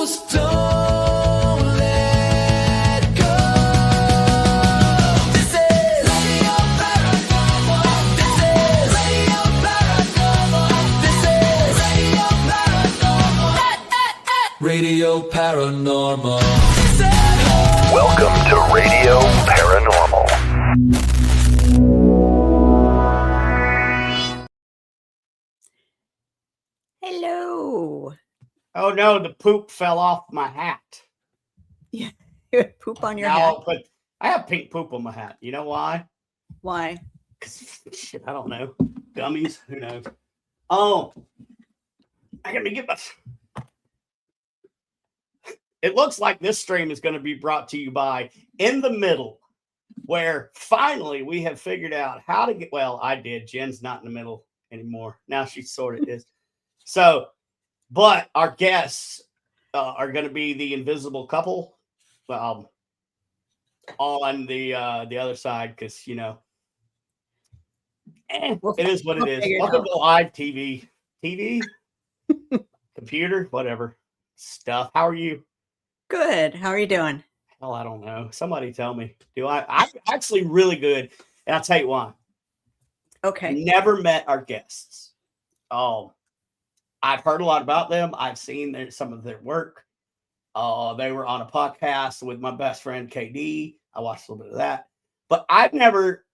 Just don't let go. This is Radio Paranormal. This is Radio Paranormal. This is Radio Paranormal. Radio Paranormal. Welcome to Radio Paranormal. Hello. Oh no, the poop fell off my hat. Yeah, you had poop on your Now, hat. I have pink poop on my hat. You know why? Why? Because shit, I don't know. Gummies, who knows? Oh, I gotta get my. It looks like this stream is going to be brought to you by In the Middle, where finally we have figured out how to get. Well, I did. Jen's not in the middle anymore. Now she sort of is. So, but our guests are going to be the invisible couple on the other side because, you know, it is what it is. Welcome to live TV, computer, whatever stuff. How are you? Good. How are you doing? Hell, I don't know. Somebody tell me. I'm actually really good. And I'll tell you why. Okay. Never met our guests. I've heard a lot about them. I've seen some of their work. They were on a podcast with my best friend, KD. I watched a little bit of that. But I've never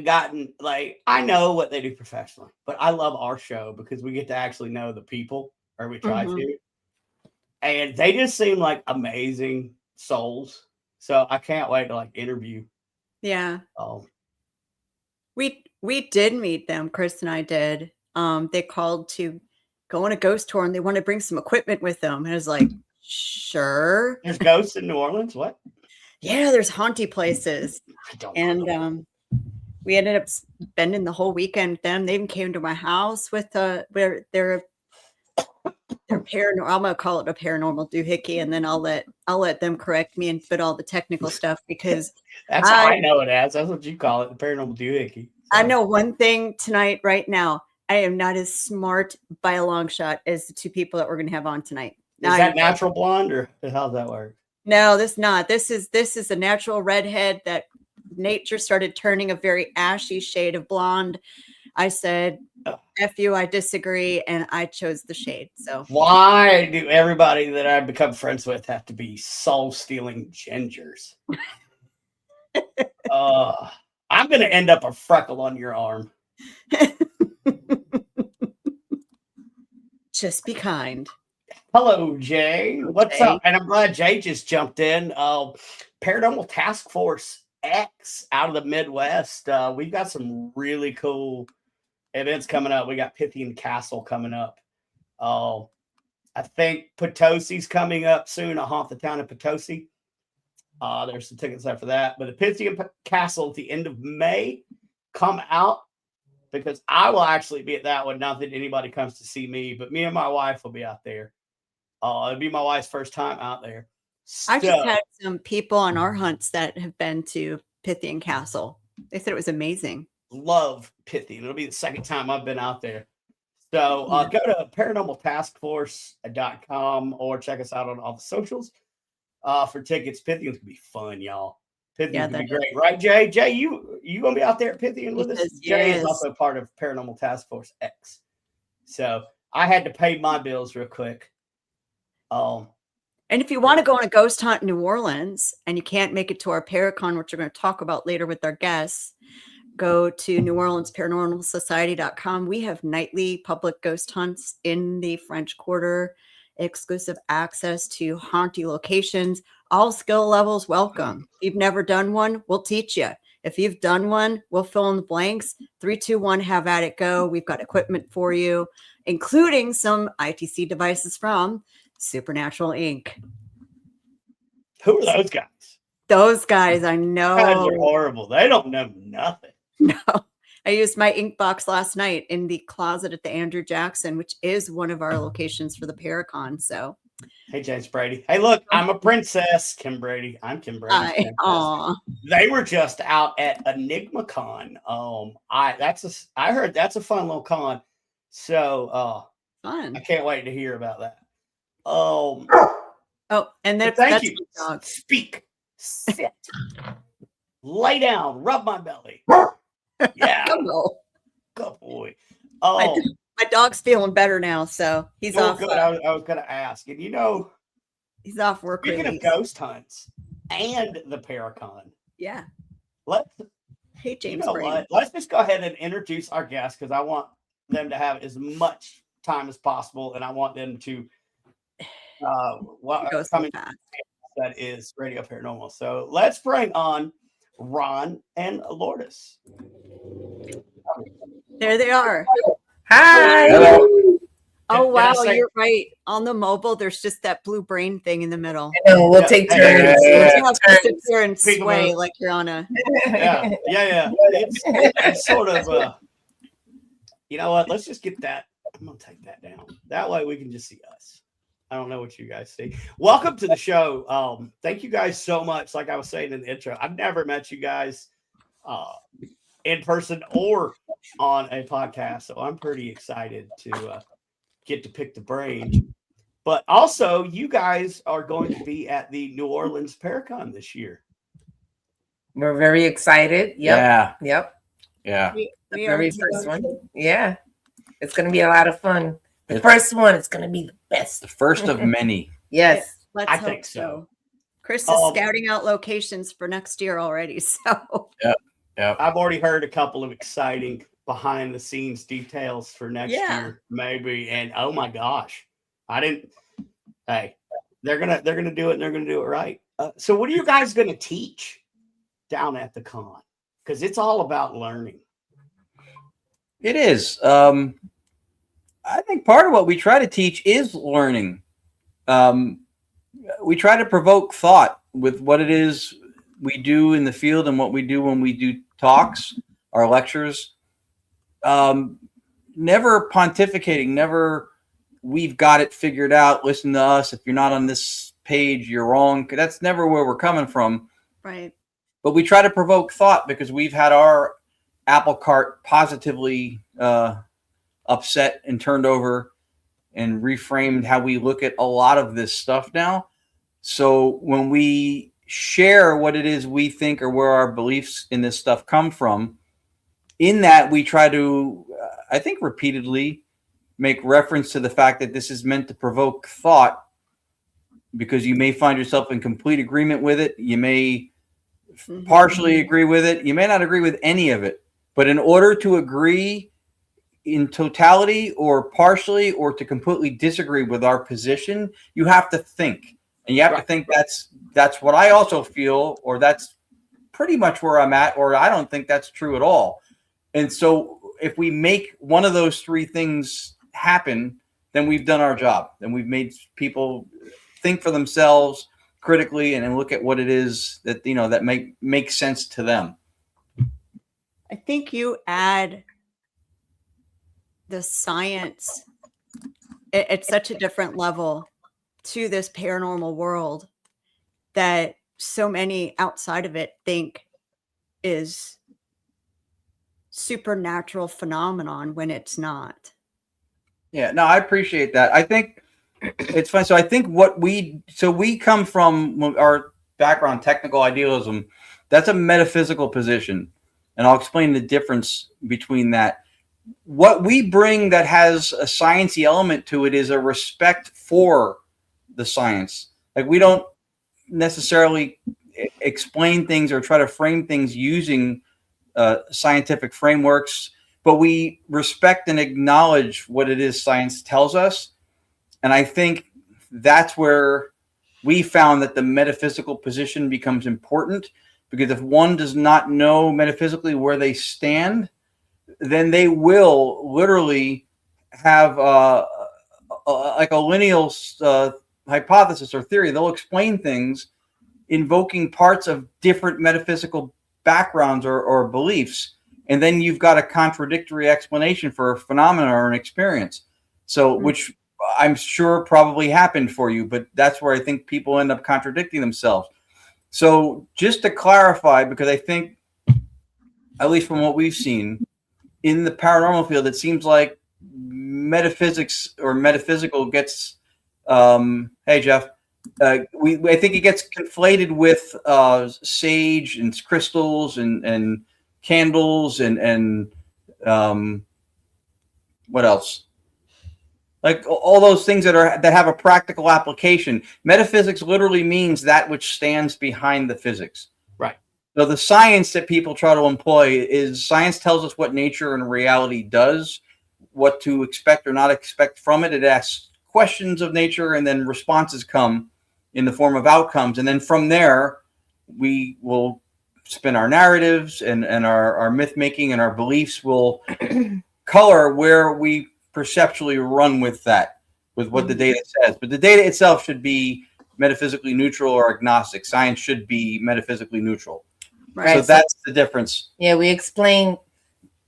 gotten, I know what they do professionally. But I love our show because we get to actually know the people, or we try to. And they just seem like amazing souls. So I can't wait to interview. Yeah. We did meet them. Chris and I did. They called to go on a ghost tour and they want to bring some equipment with them. And I was like, sure. There's ghosts in New Orleans? What? Yeah, there's haunty places. We ended up spending the whole weekend with them. They even came to my house with their paranormal. I'm gonna call it a paranormal doohickey, and then I'll let them correct me and fit all the technical stuff because that's how I know it as. That's what you call it, the paranormal doohickey. So. I know one thing tonight, right now. I am not as smart by a long shot as the two people that we're going to have on tonight. Is that natural blonde or how's that work? No, this not. This is a natural redhead that nature started turning a very ashy shade of blonde. I said, F you, I disagree, and I chose the shade. So why do everybody that I've become friends with have to be soul-stealing gingers? I'm going to end up a freckle on your arm. Just be kind. Hello, Jay. What's up? And I'm glad Jay just jumped in. Paranormal Task Force X out of the Midwest. We've got some really cool events coming up. We got Pythian Castle coming up. I think Potosí's coming up soon. I'll haunt the town of Potosí. There's some tickets there for that. But the Pythian Castle at the end of May, come out. Because I will actually be at that one. Not that anybody comes to see me, but me and my wife will be out there. It'll be my wife's first time out there. I just had some people on our hunts that have been to Pythian Castle. They said it was amazing. Love Pythian. It'll be the second time I've been out there. So go to paranormaltaskforce.com or check us out on all the socials for tickets. Pythian's going to be fun, y'all. Pythian's going to be great. Right, Jay? Jay, you going to be out there at Pythian with us? Yes. Jay is also part of Paranormal Task Force X. So I had to pay my bills real quick. And if you want to go on a ghost hunt in New Orleans and you can't make it to our Paracon, which we're going to talk about later with our guests, go to NewOrleansParanormalSociety.com. We have nightly public ghost hunts in the French Quarter, exclusive access to haunty locations. All skill levels welcome. If you've never done one, we'll teach you. If you've done one, we'll fill in the blanks. 3, 2, 1, have at it go. We've got equipment for you, including some ITC devices from Supernatural Inc. Who are those guys? Those guys, I know. Those guys are horrible. They don't know nothing. No. I used my ink box last night in the closet at the Andrew Jackson, which is one of our locations for the Paracon. So Hey, James Brady. Hey, look, I'm a princess, Kim Brady. I'm Kim Brady. They were just out at EnigmaCon. I heard that's a fun little con. So fun. I can't wait to hear about that. Oh, and But that's thank you. my dog. Speak. Sit. Lay down. Rub my belly. Yeah. Hello. Good boy. Oh, My dog's feeling better now, so he's oh off. good. I was going to ask. And He's off work speaking release. of ghost hunts and the Paracon, Yeah. let's Hey, James. Let's just go ahead and introduce our guests because I want them to have as much time as possible, and I want them to Go come so in. fast. That is Radio Paranormal. So let's bring on Ron and Lourdes. There they are. Hi. Hello. Oh, Did I wow. say- You're right. On the mobile, there's just that blue brain thing in the middle. I know, we'll Yeah. take Yeah. turns. You We'll have to take sit there and Speak sway about- like you're on a. Yeah. It's sort of you know what? Let's just get that. I'm gonna take that down. That way we can just see us. I don't know what you guys see. Welcome to the show. Thank you guys so much. Like I was saying in the intro, I've never met you guys in person or on a podcast, so I'm pretty excited to get to pick the brain. But also, you guys are going to be at the New Orleans Paracon this year. We're very excited. Yep. Yeah. Yep. Yeah. We The are very too. first one. Yeah. It's going to be a lot of fun. The It's- first one is going to be the best. The first of many. Yes. Let's I hope think so. Chris is scouting out locations for next year already. So Yeah. I've already heard a couple of exciting behind the scenes details for next Yeah. year, maybe. And oh my gosh, hey, they're gonna do it and they're gonna do it right. So what are you guys gonna teach down at the con? Because it's all about learning. It is. I think part of what we try to teach is learning. We try to provoke thought with what it is we do in the field and what we do when we do talks, our lectures. Never pontificating, never we've got it figured out. Listen to us. If you're not on this page, you're wrong. That's never where we're coming from. right. But we try to provoke thought because we've had our apple cart positively upset and turned over and reframed how we look at a lot of this stuff now. So when we share what it is we think or where our beliefs in this stuff come from, in that we try to, I think repeatedly, make reference to the fact that this is meant to provoke thought because you may find yourself in complete agreement with it. You may partially agree with it. You may not agree with any of it. But in order to agree in totality or partially or to completely disagree with our position, you have to think. And you have to think that's what I also feel, or that's pretty much where I'm at, or I don't think that's true at all. And so if we make one of those three things happen, then we've done our job. Then we've made people think for themselves critically and look at what it is that, you know, that make sense to them. I think you add the science at such a different level to this paranormal world that so many outside of it think is supernatural phenomenon when it's not. Yeah, no, I appreciate that. I think it's fun. So I think we come from our background, technical idealism. That's a metaphysical position. And I'll explain the difference between that. What we bring that has a sciencey element to it is a respect for the science. Like we don't necessarily explain things or try to frame things using scientific frameworks, but we respect and acknowledge what it is science tells us. And I think that's where we found that the metaphysical position becomes important, because if one does not know metaphysically where they stand, then they will literally have like a lineal hypothesis or theory. They'll explain things invoking parts of different metaphysical backgrounds or beliefs. And then you've got a contradictory explanation for a phenomenon or an experience. So, which I'm sure probably happened for you, but that's where I think people end up contradicting themselves. So just to clarify, because I think, at least from what we've seen in the paranormal field, it seems like metaphysics or metaphysical gets, hey, Jeff, I think it gets conflated with sage and crystals and candles and what else? Like all those things that have a practical application. Metaphysics literally means that which stands behind the physics. Right. So the science that people try to employ is science tells us what nature and reality does, what to expect or not expect from it. It asks questions of nature, and then responses come in the form of outcomes. And then from there, we will spin our narratives and our myth making, and our beliefs will color where we perceptually run with that, with what the data says. But the data itself should be metaphysically neutral or agnostic. Science should be metaphysically neutral. Right. So that's the difference. Yeah, we explain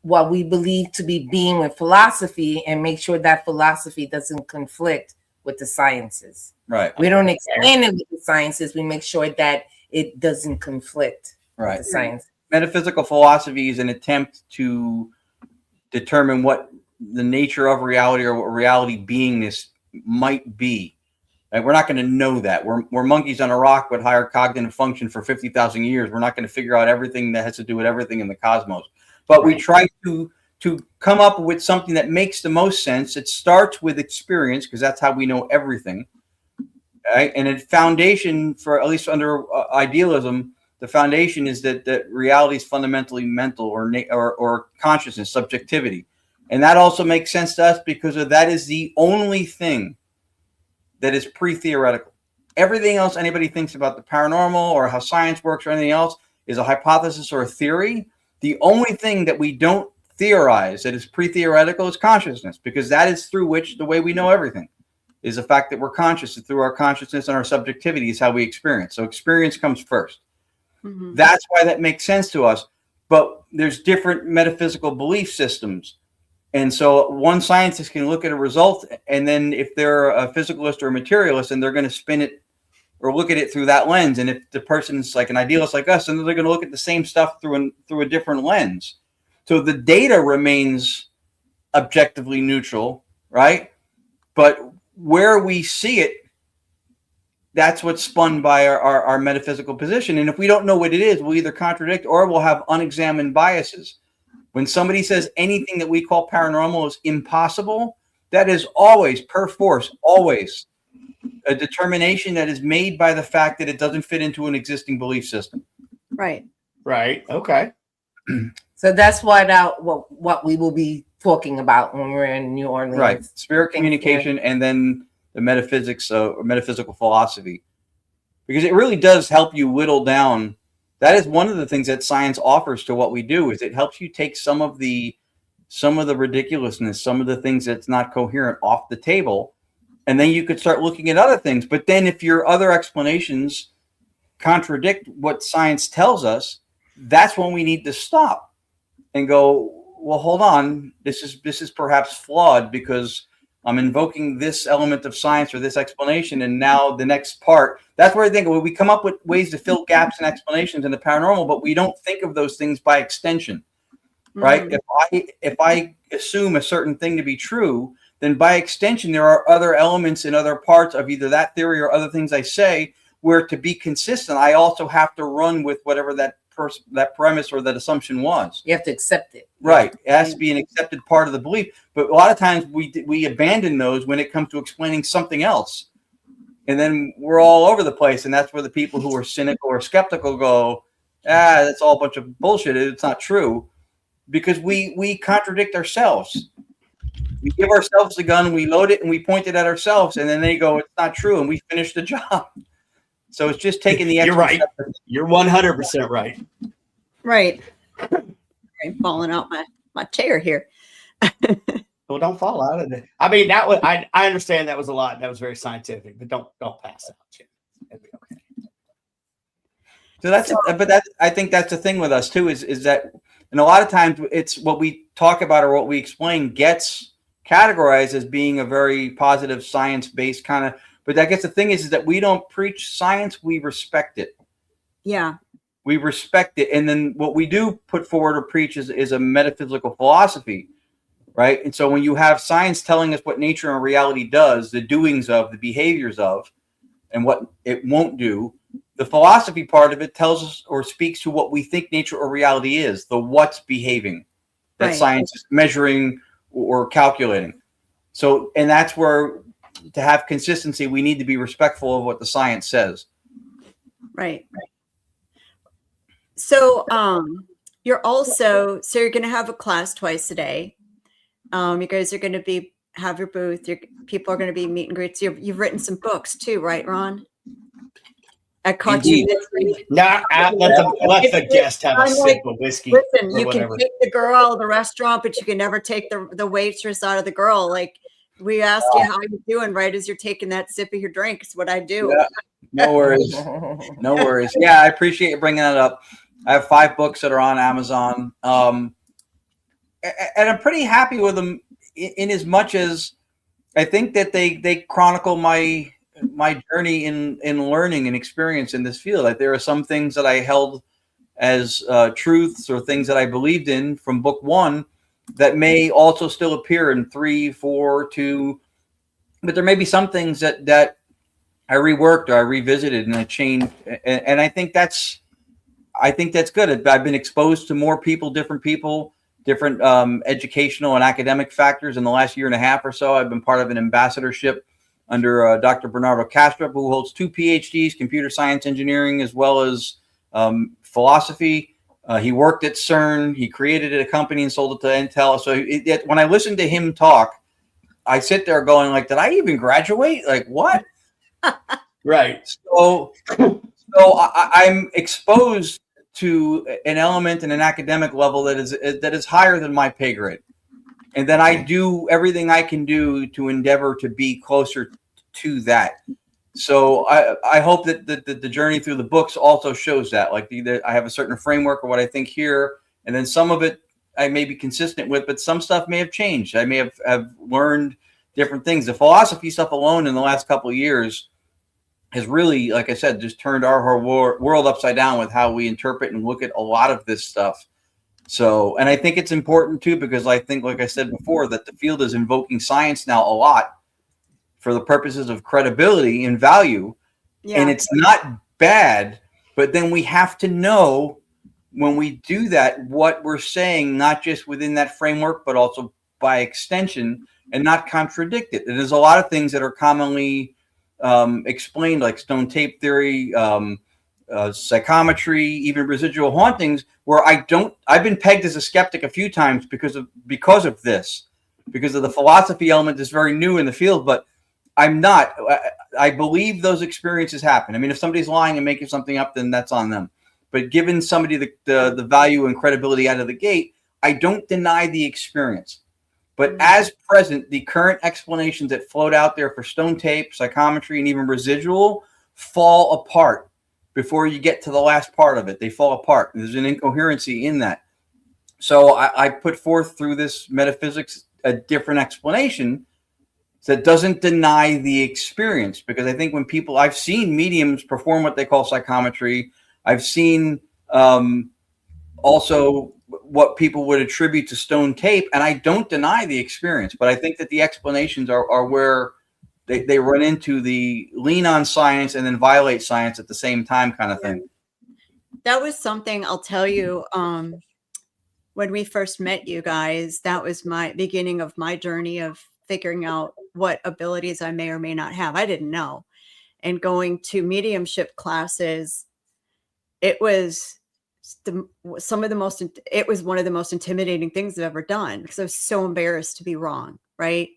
what we believe to be being with philosophy and make sure that philosophy doesn't conflict with the sciences. Right. We don't explain it with the sciences. We make sure that it doesn't conflict Right. with the science. Metaphysical philosophy is an attempt to determine what the nature of reality or what reality beingness might be. Like, we're not going to know that. We're monkeys on a rock with higher cognitive function for 50,000 years. We're not going to figure out everything that has to do with everything in the cosmos. But we try to come up with something that makes the most sense. It starts with experience, because that's how we know everything. Right? And a foundation for, at least under idealism, the foundation is that reality is fundamentally mental or consciousness, subjectivity. And that also makes sense to us because that is the only thing that is pre-theoretical. Everything else anybody thinks about the paranormal or how science works or anything else is a hypothesis or a theory. The only thing that we don't theorize that is pre-theoretical is consciousness, because that is through which the way we know everything is the fact that we're conscious, and through our consciousness and our subjectivity is how we experience. So experience comes first. Mm-hmm. That's why that makes sense to us. But there's different metaphysical belief systems. And so one scientist can look at a result, and then if they're a physicalist or a materialist, and they're going to spin it or look at it through that lens. And if the person's like an idealist like us, then they're going to look at the same stuff through a different lens. So the data remains objectively neutral, right? But where we see it, that's what's spun by our metaphysical position. And if we don't know what it is, we'll either contradict or we'll have unexamined biases. When somebody says anything that we call paranormal is impossible, that is always, per force, always a determination that is made by the fact that it doesn't fit into an existing belief system. Right. Right. Okay. So that's what we will be talking about when we're in New Orleans. Right. Spirit communication, and then the metaphysics or metaphysical philosophy, because it really does help you whittle down. That is one of the things that science offers to what we do, is it helps you take some of the ridiculousness, some of the things that's not coherent off the table. And then you could start looking at other things. But then if your other explanations contradict what science tells us, that's when we need to stop and go, well, hold on. This is perhaps flawed, because I'm invoking this element of science or this explanation, and now the next part. That's where I think we come up with ways to fill gaps and explanations in the paranormal, but we don't think of those things by extension, right? Mm-hmm. If I assume a certain thing to be true, then by extension there are other elements in other parts of either that theory or other things I say, where to be consistent, I also have to run with whatever that premise or that assumption was. You have to accept it. Right. It has to be an accepted part of the belief. But a lot of times we abandon those when it comes to explaining something else. And then we're all over the place. And that's where the people who are cynical or skeptical go, that's all a bunch of bullshit. It's not true. Because we contradict ourselves. We give ourselves the gun, we load it, and we point it at ourselves. And then they go, it's not true. And we finish the job. So it's just taking the extra. You're right. You're 100% right. Right. I'm falling out my chair here. Well, don't fall out of it. I mean, that was I understand that was a lot. That was very scientific, but don't pass out, Jim. It'll be okay. So I think that's the thing with us too, is that, and a lot of times it's what we talk about or what we explain gets categorized as being a very positive science-based kind of. But I guess the thing is that we don't preach science, we respect it. Yeah. We respect it. And then what we do put forward or preach is a metaphysical philosophy, right? And so when you have science telling us what nature and reality does, the doings of, the behaviors of, and what it won't do. The philosophy part of it tells us or speaks to what we think nature or reality is, the what's behaving that Right. science is measuring or calculating. So, and that's where, to have consistency, we need to be respectful of what the science says. Right. So you're also, so you're going to have a class twice a day. You guys are going to have your booth. People are going to be meet and greets. You've written some books too, right, Ron? I caught you. Let the guest have a I'm sip like, of whiskey. Listen, or you whatever. can take the girl out of the restaurant, but you can never take the waitress out of the girl. Like, we ask you how you doing right as you're taking that sip of your drink. It's what I do. Yeah, no worries. No worries. Yeah, I appreciate you bringing that up. I have 5 books that are on Amazon. And I'm pretty happy with them in as much as I think that they chronicle my journey in learning and experience in this field. Like, there are some things that I held as truths or things that I believed in from book 1 that may also still appear in 3, 4, 2, but there may be some things that I reworked or I revisited and I changed, and I think that's good. I've been exposed to more people, different educational and academic factors in the last year and a half or so. I've been part of an ambassadorship under Dr. Bernardo Castro, who holds 2 PhDs, computer science engineering, as well as philosophy. He worked at CERN. He created a company and sold it to Intel. So when I listen to him talk, I sit there going, like, did I even graduate? Like, what? Right. So I'm exposed to an element and an academic level that is higher than my pay grade. And then I do everything I can do to endeavor to be closer to that. So I hope that the journey through the books also shows that. Like, I have a certain framework of what I think here, and then some of it I may be consistent with, but some stuff may have changed. I may have learned different things. The philosophy stuff alone in the last couple of years has really, like I said, just turned our whole world upside down with how we interpret and look at a lot of this stuff. So, and I think it's important too, because I think, like I said before, that the field is invoking science now a lot for the purposes of credibility and value. Yeah. And it's not bad, but then we have to know when we do that, what we're saying, not just within that framework, but also by extension, and not contradict it. And there's a lot of things that are commonly explained, like stone tape theory, psychometry, even residual hauntings, where I've been pegged as a skeptic a few times because of this, because of the philosophy element that's very new in the field, but I'm not. I believe those experiences happen. I mean, if somebody's lying and making something up, then that's on them. But giving somebody the value and credibility out of the gate, I don't deny the experience. But as present, the current explanations that float out there for stone tape, psychometry, and even residual fall apart before you get to the last part of it. They fall apart. There's an incoherency in that. So I put forth through this metaphysics a different explanation that doesn't deny the experience. Because I think when I've seen mediums perform what they call psychometry. I've seen also what people would attribute to stone tape, and I don't deny the experience, but I think that the explanations are where they run into the lean on science and then violate science at the same time kind of thing. That was something I'll tell you. When we first met you guys, that was my beginning of my journey of figuring out what abilities I may or may not have. I didn't know. And going to mediumship classes, it was one of the most intimidating things I've ever done, because I was so embarrassed to be wrong. Right.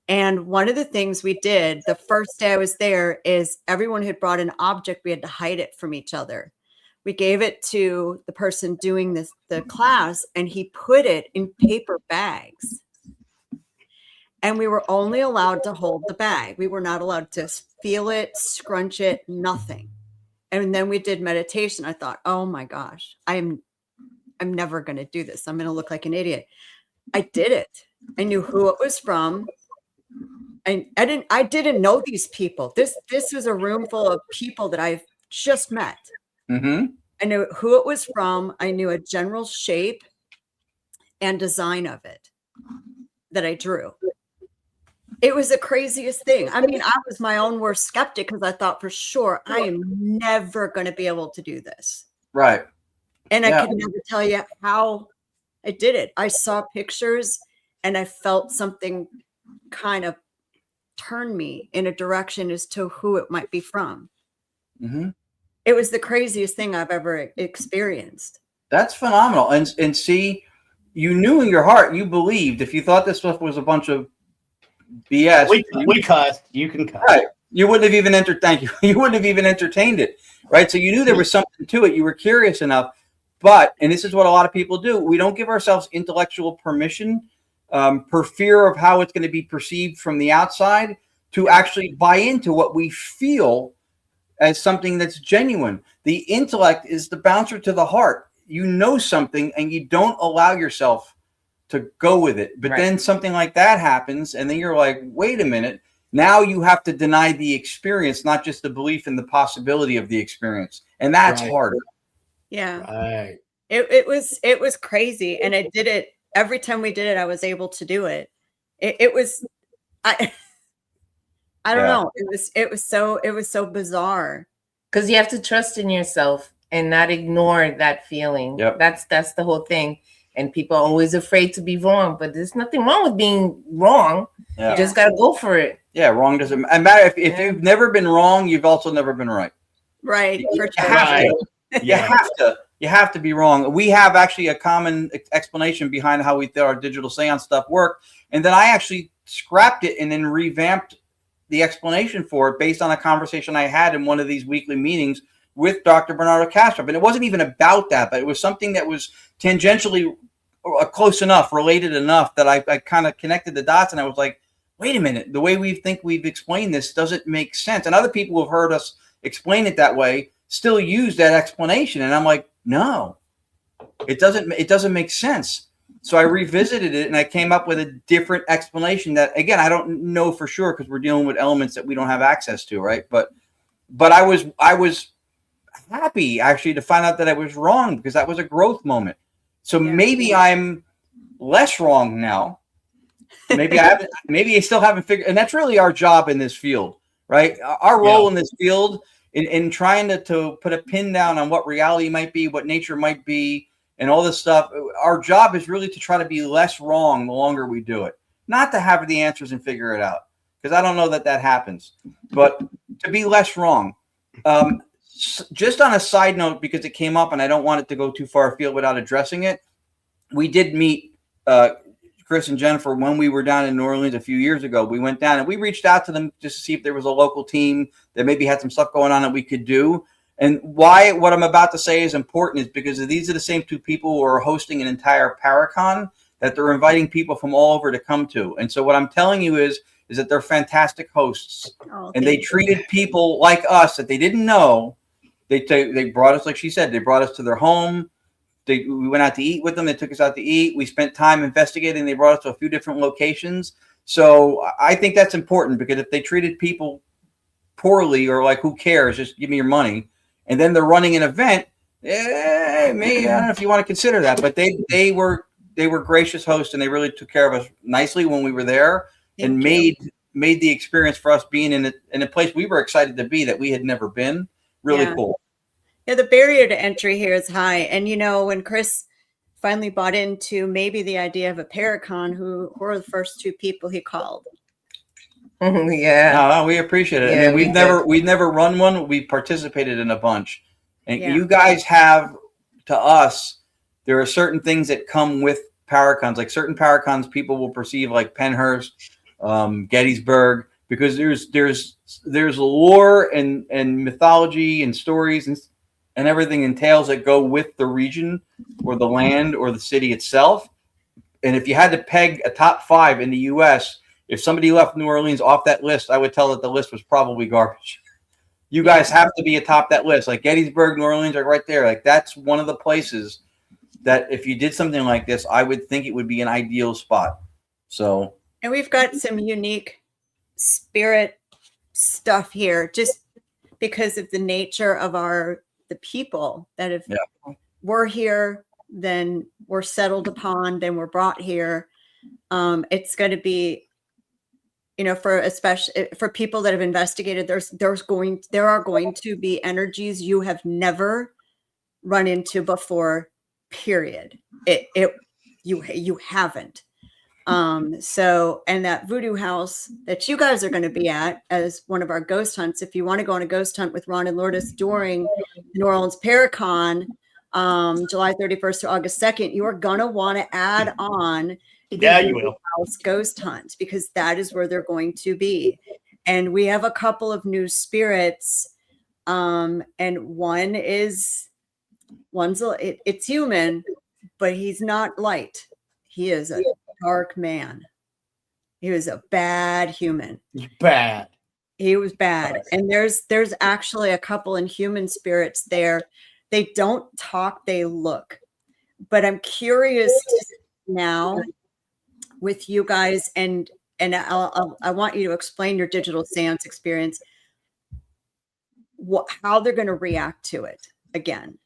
And one of the things we did the first day I was there is everyone had brought an object. We had to hide it from each other. We gave it to the person doing the class, and he put it in paper bags. And we were only allowed to hold the bag. We were not allowed to feel it, scrunch it, nothing. And then we did meditation. I thought, oh my gosh, I'm never going to do this. I'm going to look like an idiot. I did it. I knew who it was from. And I didn't know these people. This was a room full of people that I've just met. Mm-hmm. I knew who it was from. I knew a general shape and design of it that I drew. It was the craziest thing. I mean, I was my own worst skeptic because I thought for sure I am never going to be able to do this. Right. And I Yeah. could never tell you how I did it. I saw pictures and I felt something kind of turn me in a direction as to who it might be from. Mm-hmm. It was the craziest thing I've ever experienced. That's phenomenal. And see, you knew in your heart, you believed. If you thought this stuff was a bunch of BS, We cussed. You can cuss. right, you wouldn't have even thank you. You wouldn't have even entertained it, right? So you knew there was something to it. You were curious enough. But, and this is what a lot of people do, we don't give ourselves intellectual permission per fear of how it's going to be perceived from the outside to actually buy into what we feel as something that's genuine. The intellect is the bouncer to the heart. You know something and you don't allow yourself to go with it. But then something like that happens and then you're like, wait a minute. Now you have to deny the experience, not just the belief in the possibility of the experience. And that's hard. Yeah. Right. It was crazy. And I did it every time we did it. I was able to do it. It was, I don't know. It was so bizarre. Because you have to trust in yourself and not ignore that feeling. Yep. That's the whole thing. And people are always afraid to be wrong, but there's nothing wrong with being wrong. Yeah. You just gotta go for it. Yeah, wrong doesn't matter. If you've never been wrong, you've also never been right. Right. For You sure. have Right. to. You have to be wrong. We have actually a common explanation behind how we thought our digital seance stuff worked. And then I actually scrapped it and then revamped the explanation for it based on a conversation I had in one of these weekly meetings with Dr. Bernardo Castro. And it wasn't even about that, but it was something that was tangentially close enough, related enough that I kind of connected the dots. And I was like, wait a minute, the way we think we've explained this doesn't make sense. And other people who have heard us explain it that way still use that explanation. And I'm like, no, it doesn't make sense. So I revisited it and I came up with a different explanation that, again, I don't know for sure because we're dealing with elements that we don't have access to, right? But I was happy actually to find out that I was wrong because that was a growth moment. So maybe I'm less wrong now. Maybe I still haven't figured, and that's really our job in this field, right? Our role in this field in trying to put a pin down on what reality might be, what nature might be, and all this stuff. Our job is really to try to be less wrong the longer we do it, not to have the answers and figure it out, because I don't know that happens, but to be less wrong. Just on a side note, because it came up and I don't want it to go too far afield without addressing it. We did meet Chris and Jennifer when we were down in New Orleans a few years ago. We went down and we reached out to them just to see if there was a local team that maybe had some stuff going on that we could do. And why what I'm about to say is important is because these are the same two people who are hosting an entire Paracon that they're inviting people from all over to come to. And so what I'm telling you is that they're fantastic hosts. And they treated people like us that they didn't know. They brought us, like she said, they brought us to their home. We went out to eat with them. They took us out to eat. We spent time investigating. They brought us to a few different locations. So I think that's important because if they treated people poorly or like, who cares, just give me your money, and then they're running an event, maybe, I don't know if you want to consider that, but they were gracious hosts and they really took care of us nicely when we were there and made the experience for us being in a place we were excited to be that we had never been. Really cool. Yeah, the barrier to entry here is high. And, when Chris finally bought into maybe the idea of a Paracon, who were the first two people he called? Yeah. No, we appreciate it. Yeah, I mean, we've never run one. We participated in a bunch. And Yeah. you guys have, to us, there are certain things that come with Paracons. Like certain Paracons people will perceive like Pennhurst, Gettysburg, because there's lore and mythology and stories and everything entails that go with the region or the land or the city itself. And if you had to peg a top 5 in the U.S., if somebody left New Orleans off that list, I would tell that the list was probably garbage. You guys have to be atop that list. Like Gettysburg, New Orleans are right there. Like that's one of the places that if you did something like this, I would think it would be an ideal spot. So, And we've got some unique spirit stuff here just because of the nature of the people that have were here, then were settled upon, then were brought here. It's going to be you know, for especially for people that have investigated, there are going to be energies you have never run into before, period. You haven't. So, and that voodoo house that you guys are going to be at as one of our ghost hunts, if you want to go on a ghost hunt with Ron and Lourdes during the New Orleans Paracon, July 31st to August 2nd, you are going to want to add on the You voodoo will. house ghost hunt, because that is where they're going to be. And we have a couple of new spirits. And it's human, but he's not light. He is a dark man. He was a bad human. Bad. He was bad. And there's actually a couple inhuman spirits there. They don't talk, they look. But I'm curious now with you guys, and I want you to explain your digital seance experience, how they're going to react to it again.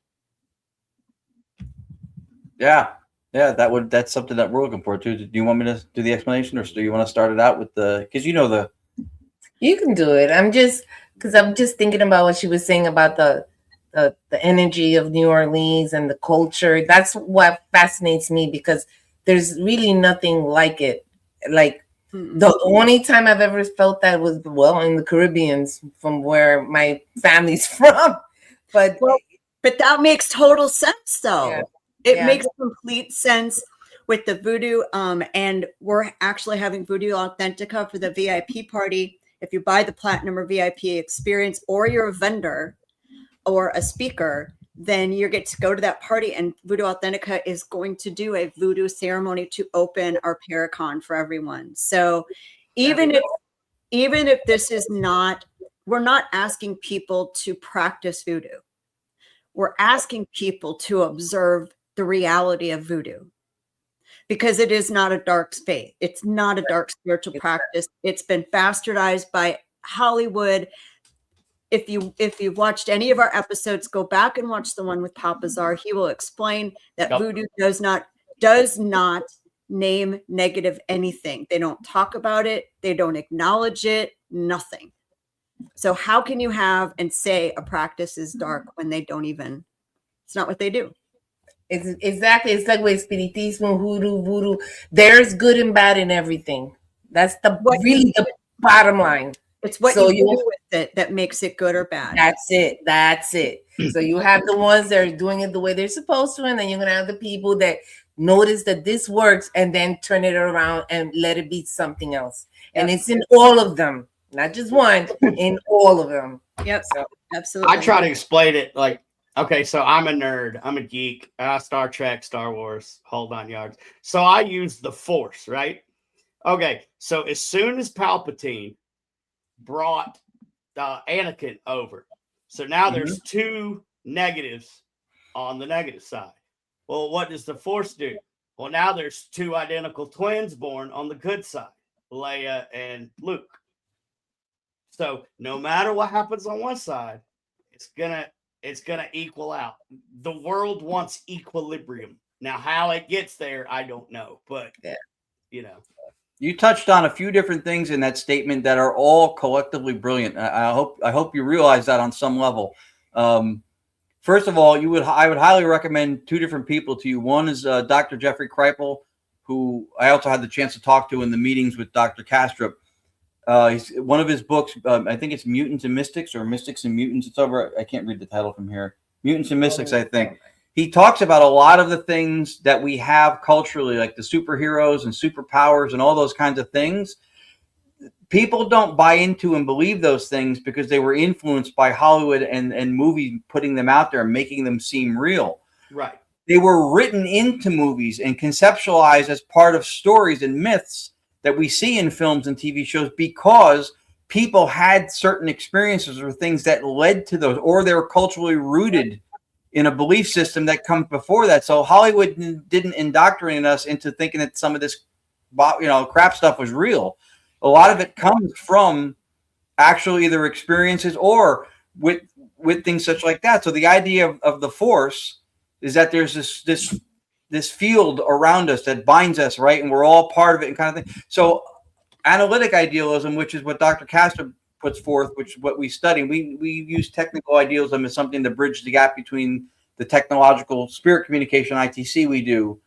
Yeah, that's something that we're looking forward to. Do you want me to do the explanation, or do you want to start it out with because you know the. You can do it. I'm just thinking about what she was saying about the energy of New Orleans and the culture. That's what fascinates me, because there's really nothing like it. Like the only time I've ever felt that was, well, in the Caribbean, from where my family's from. But that makes total sense, though. Yeah. It makes complete sense with the voodoo. And we're actually having Voodoo Authentica for the VIP party. If you buy the platinum or VIP experience, or you're a vendor or a speaker, then you get to go to that party, and Voodoo Authentica is going to do a voodoo ceremony to open our Paracon for everyone. So even if this is not, we're not asking people to practice voodoo. We're asking people to observe the reality of voodoo, because it is not a dark space. It's not a dark spiritual practice. It's been bastardized by Hollywood. If you've watched any of our episodes, go back and watch the one with Papa Czar. He will explain that voodoo does not name negative anything. They don't talk about it. They don't acknowledge it. Nothing. So how can you have and say a practice is dark when they don't even? It's not what they do. Exactly. It's like with spiritismo, voodoo. There's good and bad in everything. That's the bottom line. It's what you do with it that makes it good or bad. That's it. So you have the ones that are doing it the way they're supposed to, and then you're going to have the people that notice that this works and then turn it around and let it be something else. And it's in all of them, not just one, in all of them. Yep, so, absolutely. I try to explain it like, okay, so I'm a nerd. I'm a geek. Star Trek, Star Wars, whole 9 yards. So I use the Force, right? Okay, so as soon as Palpatine brought Anakin over, so now there's two negatives on the negative side. Well, what does the Force do? Well, now there's two identical twins born on the good side, Leia and Luke. So no matter what happens on one side, it's gonna equal out. The world wants equilibrium. Now, how it gets there, I don't know, but you know. You touched on a few different things in that statement that are all collectively brilliant. I hope you realize that on some level. First of all, I would highly recommend two different people to you. One is Dr. Jeffrey Kripal, who I also had the chance to talk to in the meetings with Dr. Kastrup. One of his books, I think it's Mutants and Mystics, or Mystics and Mutants. It's over. I can't read the title from here. Mutants and Mystics, I think. He talks about a lot of the things that we have culturally, like the superheroes and superpowers and all those kinds of things. People don't buy into and believe those things because they were influenced by Hollywood and movies putting them out there and making them seem real. Right. They were written into movies and conceptualized as part of stories and myths that we see in films and TV shows because people had certain experiences or things that led to those, or they were culturally rooted in a belief system that comes before that. So Hollywood didn't indoctrinate us into thinking that some of this, crap stuff was real. A lot of it comes from actual either experiences or with things such like that. So the idea of the Force is that there's this field around us that binds us, right? And we're all part of it and kind of thing. So analytic idealism, which is what Dr. Castor puts forth, which is what we study. We use technical idealism as something to bridge the gap between the technological spirit communication ITC we do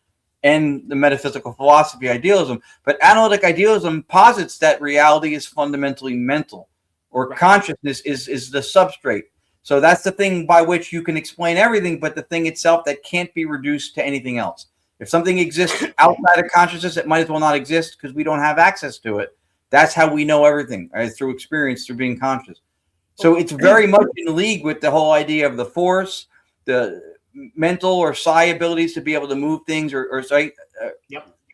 and the metaphysical philosophy idealism. But analytic idealism posits that reality is fundamentally mental, or consciousness is the substrate. So that's the thing by which you can explain everything, but the thing itself that can't be reduced to anything else. If something exists outside of consciousness, it might as well not exist because we don't have access to it. That's how we know everything, right? Through experience, through being conscious. So it's very much in league with the whole idea of the force, the mental or psi abilities to be able to move things or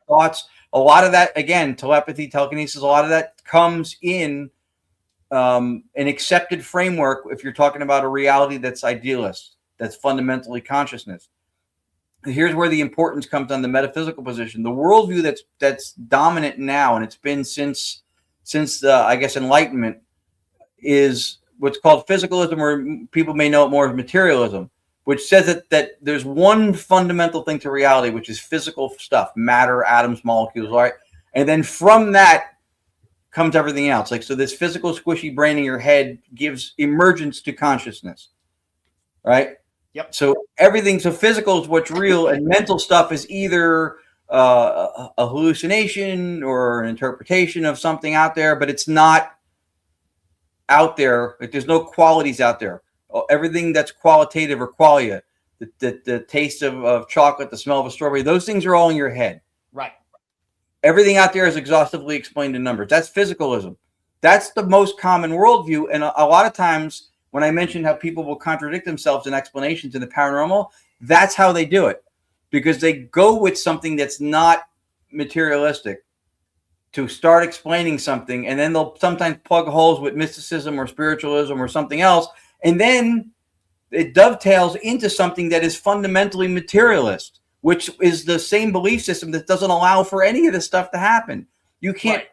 thoughts. A lot of that, again, telepathy, telekinesis, a lot of that comes in an accepted framework if you're talking about a reality that's idealist, that's fundamentally consciousness. Here's where the importance comes on the metaphysical position. The worldview that's dominant now, and it's been since I guess Enlightenment, is what's called physicalism, or people may know it more as materialism, which says that there's one fundamental thing to reality, which is physical stuff, matter, atoms, molecules, right? And then from that comes everything else. Like, so this physical squishy brain in your head gives emergence to consciousness, right? Yep. So everything, so physical is what's real, and mental stuff is either a hallucination or an interpretation of something out there, but it's not out there. Like, there's no qualities out there. Everything that's qualitative or qualia, the taste of chocolate, the smell of a strawberry, those things are all in your head. Right. Everything out there is exhaustively explained in numbers. That's physicalism. That's the most common worldview. And a lot of times when I mentioned how people will contradict themselves in explanations in the paranormal, that's how they do it, because they go with something that's not materialistic to start explaining something. And then they'll sometimes plug holes with mysticism or spiritualism or something else. And then it dovetails into something that is fundamentally materialist, which is the same belief system that doesn't allow for any of this stuff to happen. You can't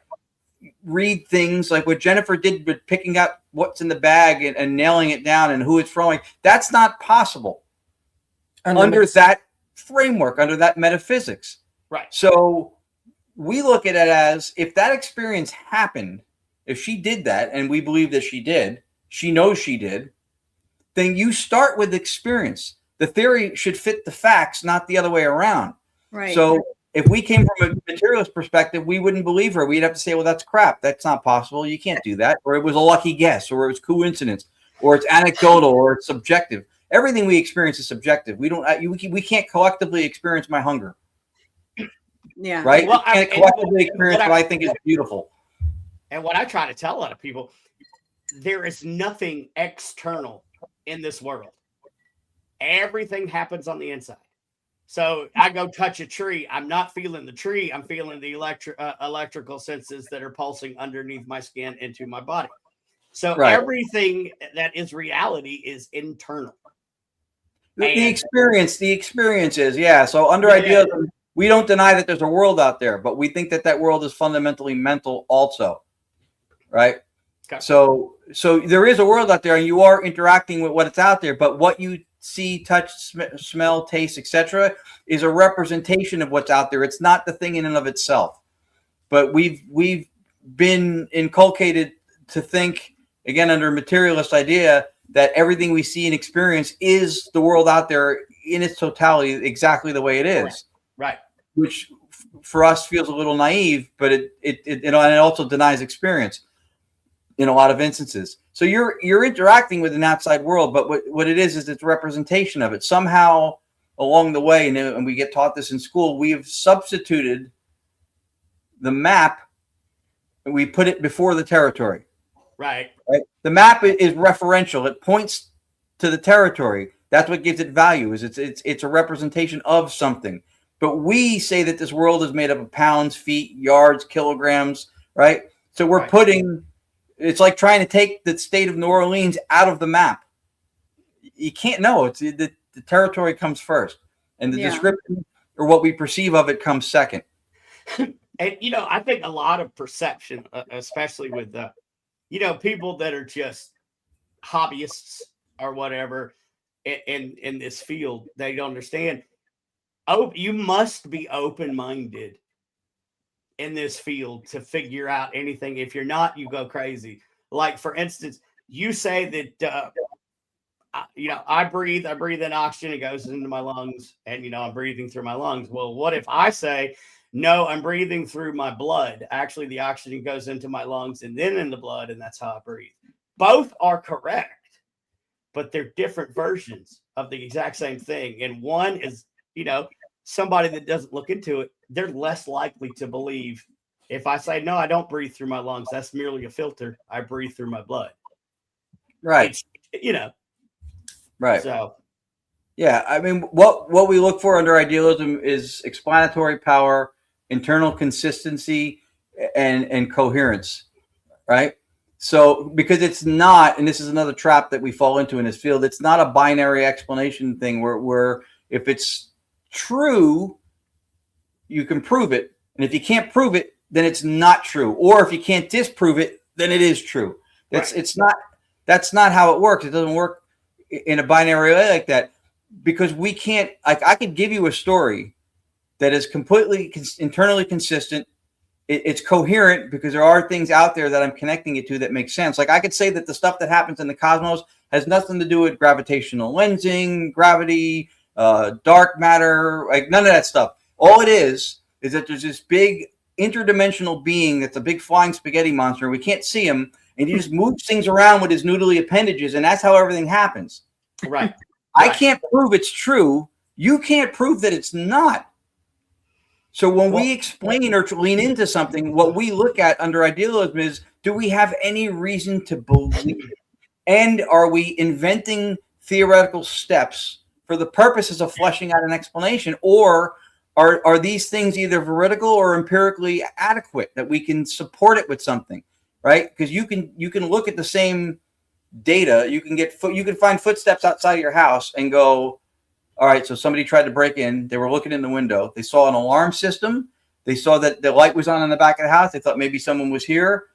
read things like what Jennifer did with picking out what's in the bag and nailing it down and who it's from. Like, that's not possible under that framework, under that metaphysics. Right. So we look at it as, if that experience happened, if she did that, and we believe that she did, she knows she did, then you start with experience. The theory should fit the facts, not the other way around. Right. So if we came from a materialist perspective, we wouldn't believe her. We'd have to say, well, that's crap. That's not possible. You can't do that. Or it was a lucky guess, or it was coincidence, or it's anecdotal, or it's subjective. Everything we experience is subjective. We can't collectively experience my hunger. Yeah. Right? Well, we can't collectively experience what I think is beautiful. And what I try to tell a lot of people, there is nothing external in this world. Everything happens on the inside. So I go touch a tree. I'm not feeling the tree. I'm feeling the electrical senses that are pulsing underneath my skin into my body. So everything that is reality is internal. The experience is, yeah. So under idealism, we don't deny that there's a world out there, but we think that world is fundamentally mental also, right? Okay. So there is a world out there, and you are interacting with what's out there, but what you see, touch, smell, taste, etc., is a representation of what's out there. It's not the thing in and of itself. But we've been inculcated to think, again, under a materialist idea, that everything we see and experience is the world out there in its totality, exactly the way it is. Right. Which for us feels a little naive, but it also denies experience in a lot of instances. So you're interacting with an outside world, but what it is it's a representation of it. Somehow along the way, and we get taught this in school, we have substituted the map and we put it before the territory. Right. The map is referential. It points to the territory. That's what gives it value. It's a representation of something. But we say that this world is made up of pounds, feet, yards, kilograms, right? So we're putting, it's like trying to take the state of New Orleans out of the map. You can't know. It's the territory comes first, and the description or what we perceive of it comes second. And I think a lot of perception, especially with people that are just hobbyists or whatever in this field, they don't understand. Oh, you must be open-minded in this field to figure out anything. If you're not, you go crazy. Like, for instance, you say that, I breathe in oxygen, it goes into my lungs, and, I'm breathing through my lungs. Well, what if I say, no, I'm breathing through my blood? Actually, the oxygen goes into my lungs and then in the blood, and that's how I breathe. Both are correct, but they're different versions of the exact same thing. And one is, somebody that doesn't look into it, they're less likely to believe. If I say, no, I don't breathe through my lungs, that's merely a filter. I breathe through my blood. Right. Right. So, yeah, I mean, what we look for under idealism is explanatory power, internal consistency, and coherence, right? So, because it's not, and this is another trap that we fall into in this field, it's not a binary explanation thing where if it's true, you can prove it, and if you can't prove it, then it's not true. Or if you can't disprove it, then it is true. That's not how it works. It doesn't work in a binary way like that, because we can't. I could give you a story that is completely internally consistent. It's coherent because there are things out there that I'm connecting it to that make sense. Like, I could say that the stuff that happens in the cosmos has nothing to do with gravitational lensing, gravity, dark matter, like none of that stuff. All it is that there's this big interdimensional being that's a big flying spaghetti monster. We can't see him, and he just moves things around with his noodly appendages, and that's how everything happens. Right. I can't prove it's true. You can't prove that it's not. So when we explain or lean into something, what we look at under idealism is, do we have any reason to believe it? And are we inventing theoretical steps for the purposes of fleshing out an explanation? Or are these things either veridical or empirically adequate that we can support it with something, right? Because you can look at the same data. You can find footsteps outside of your house and go, all right, so somebody tried to break in. They were looking in the window. They saw an alarm system. They saw that the light was on in the back of the house. They thought maybe someone was here,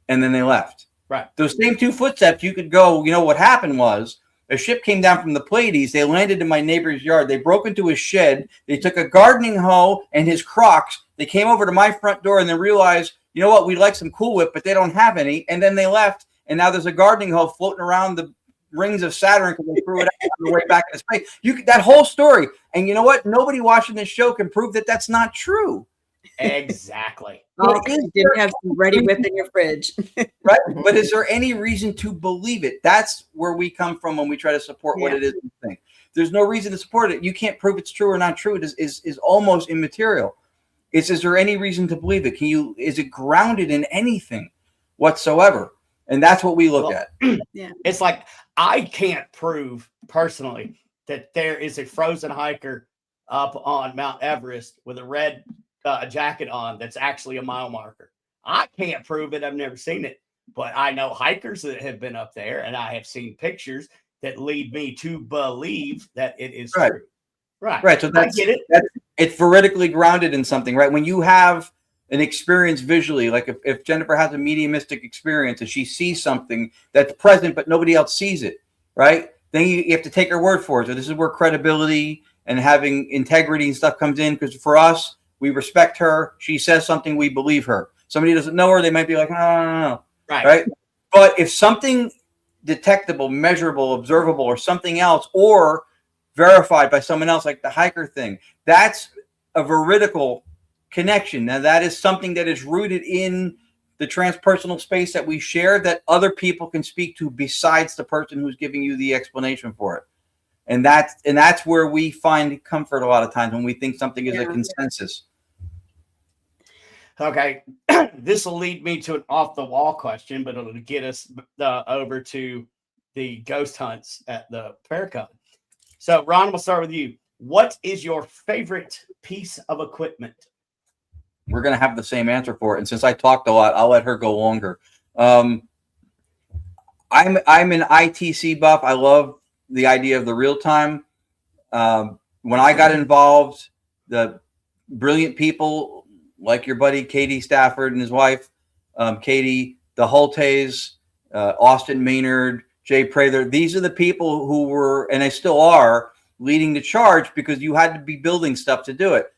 and then they left. Right. Those same two footsteps, you could go, what happened was a ship came down from the Pleiades. They landed in my neighbor's yard. They broke into his shed. They took a gardening hoe and his Crocs. They came over to my front door and then realized, you know what, we'd like some Cool Whip, but they don't have any. And then they left, and now there's a gardening hoe floating around the rings of Saturn because they threw it out on the way back in space. That whole story. And you know what? Nobody watching this show can prove that that's not true. Exactly. Oh, you didn't have some Ready Whip in your fridge. Right? But is there any reason to believe it? That's where we come from when we try to support what it is we think. There's no reason to support it. You can't prove it's true or not true. It is almost immaterial. Is there any reason to believe it? Is it grounded in anything whatsoever? And that's what we look at. Yeah. It's like, I can't prove personally that there is a frozen hiker up on Mount Everest with a red jacket on that's actually a mile marker. I can't prove it. I've never seen it, but I know hikers that have been up there, and I have seen pictures that lead me to believe that it is true. Right. So I get it. It's veridically grounded in something, right? When you have an experience visually, like if Jennifer has a mediumistic experience and she sees something that's present but nobody else sees it, right? Then you have to take her word for it. So this is where credibility and having integrity and stuff comes in, because for us, we respect her. She says something, we believe her. Somebody doesn't know her, they might be like, no. Right? But if something detectable, measurable, observable, or something else, or verified by someone else, like the hiker thing, that's a veridical connection. Now, that is something that is rooted in the transpersonal space that we share, that other people can speak to besides the person who's giving you the explanation for it. And that's where we find comfort a lot of times, when we think something is a consensus. Okay, this will lead me to an off-the-wall question, but it'll get us over to the ghost hunts at the Paracon. So, Ron, we'll start with you. What is your favorite piece of equipment? We're going to have the same answer for it. And since I talked a lot, I'll let her go longer. I'm an ITC buff. I love the idea of the real time. When I got involved, the brilliant people like your buddy Katie Stafford and his wife, Katie, the Holtes, Austin Maynard, Jay Prather, these are the people who were, and they still are, leading the charge, because you had to be building stuff to do it.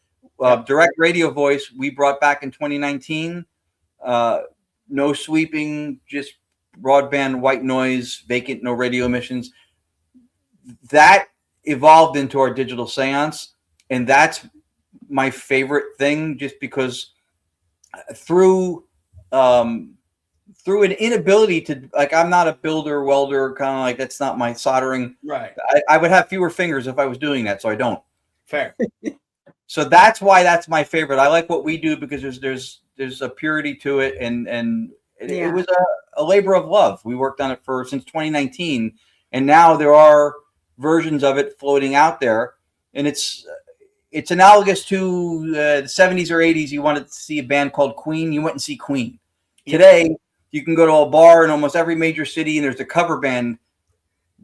direct radio voice we brought back in 2019. No sweeping, just broadband white noise, vacant, no radio emissions. That evolved into our digital seance, and that's my favorite thing, just because through an inability to, like, I'm not a builder, welder, kind of like, that's not my soldering. Right. I would have fewer fingers if I was doing that, so I don't. Fair. So that's why that's my favorite. I like what we do because there's a purity to it, and it was a labor of love. We worked on it since 2019, and now there are versions of it floating out there, and it's analogous to the 70s or 80s. You wanted to see a band called Queen, you went and see Queen. Today, you can go to a bar in almost every major city, and there's a cover band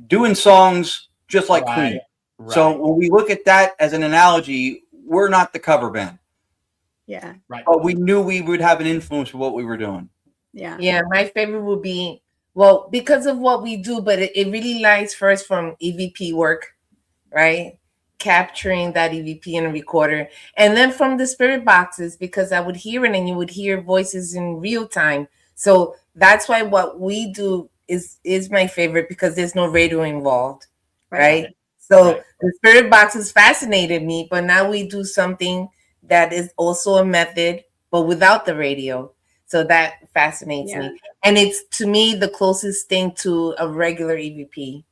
doing songs just like Queen. Right. So when we look at that as an analogy, we're not the cover band. Yeah. Right. But we knew we would have an influence for what we were doing. Yeah. Yeah, my favorite would be, well, because of what we do, but it really lies first from EVP work, right? Capturing that EVP in a recorder. And then from the spirit boxes, because I would hear it and you would hear voices in real time. So that's why what we do is my favorite, because there's no radio involved, right? So the spirit boxes fascinated me, but now we do something that is also a method, but without the radio. So that fascinates me. And it's, to me, the closest thing to a regular EVP.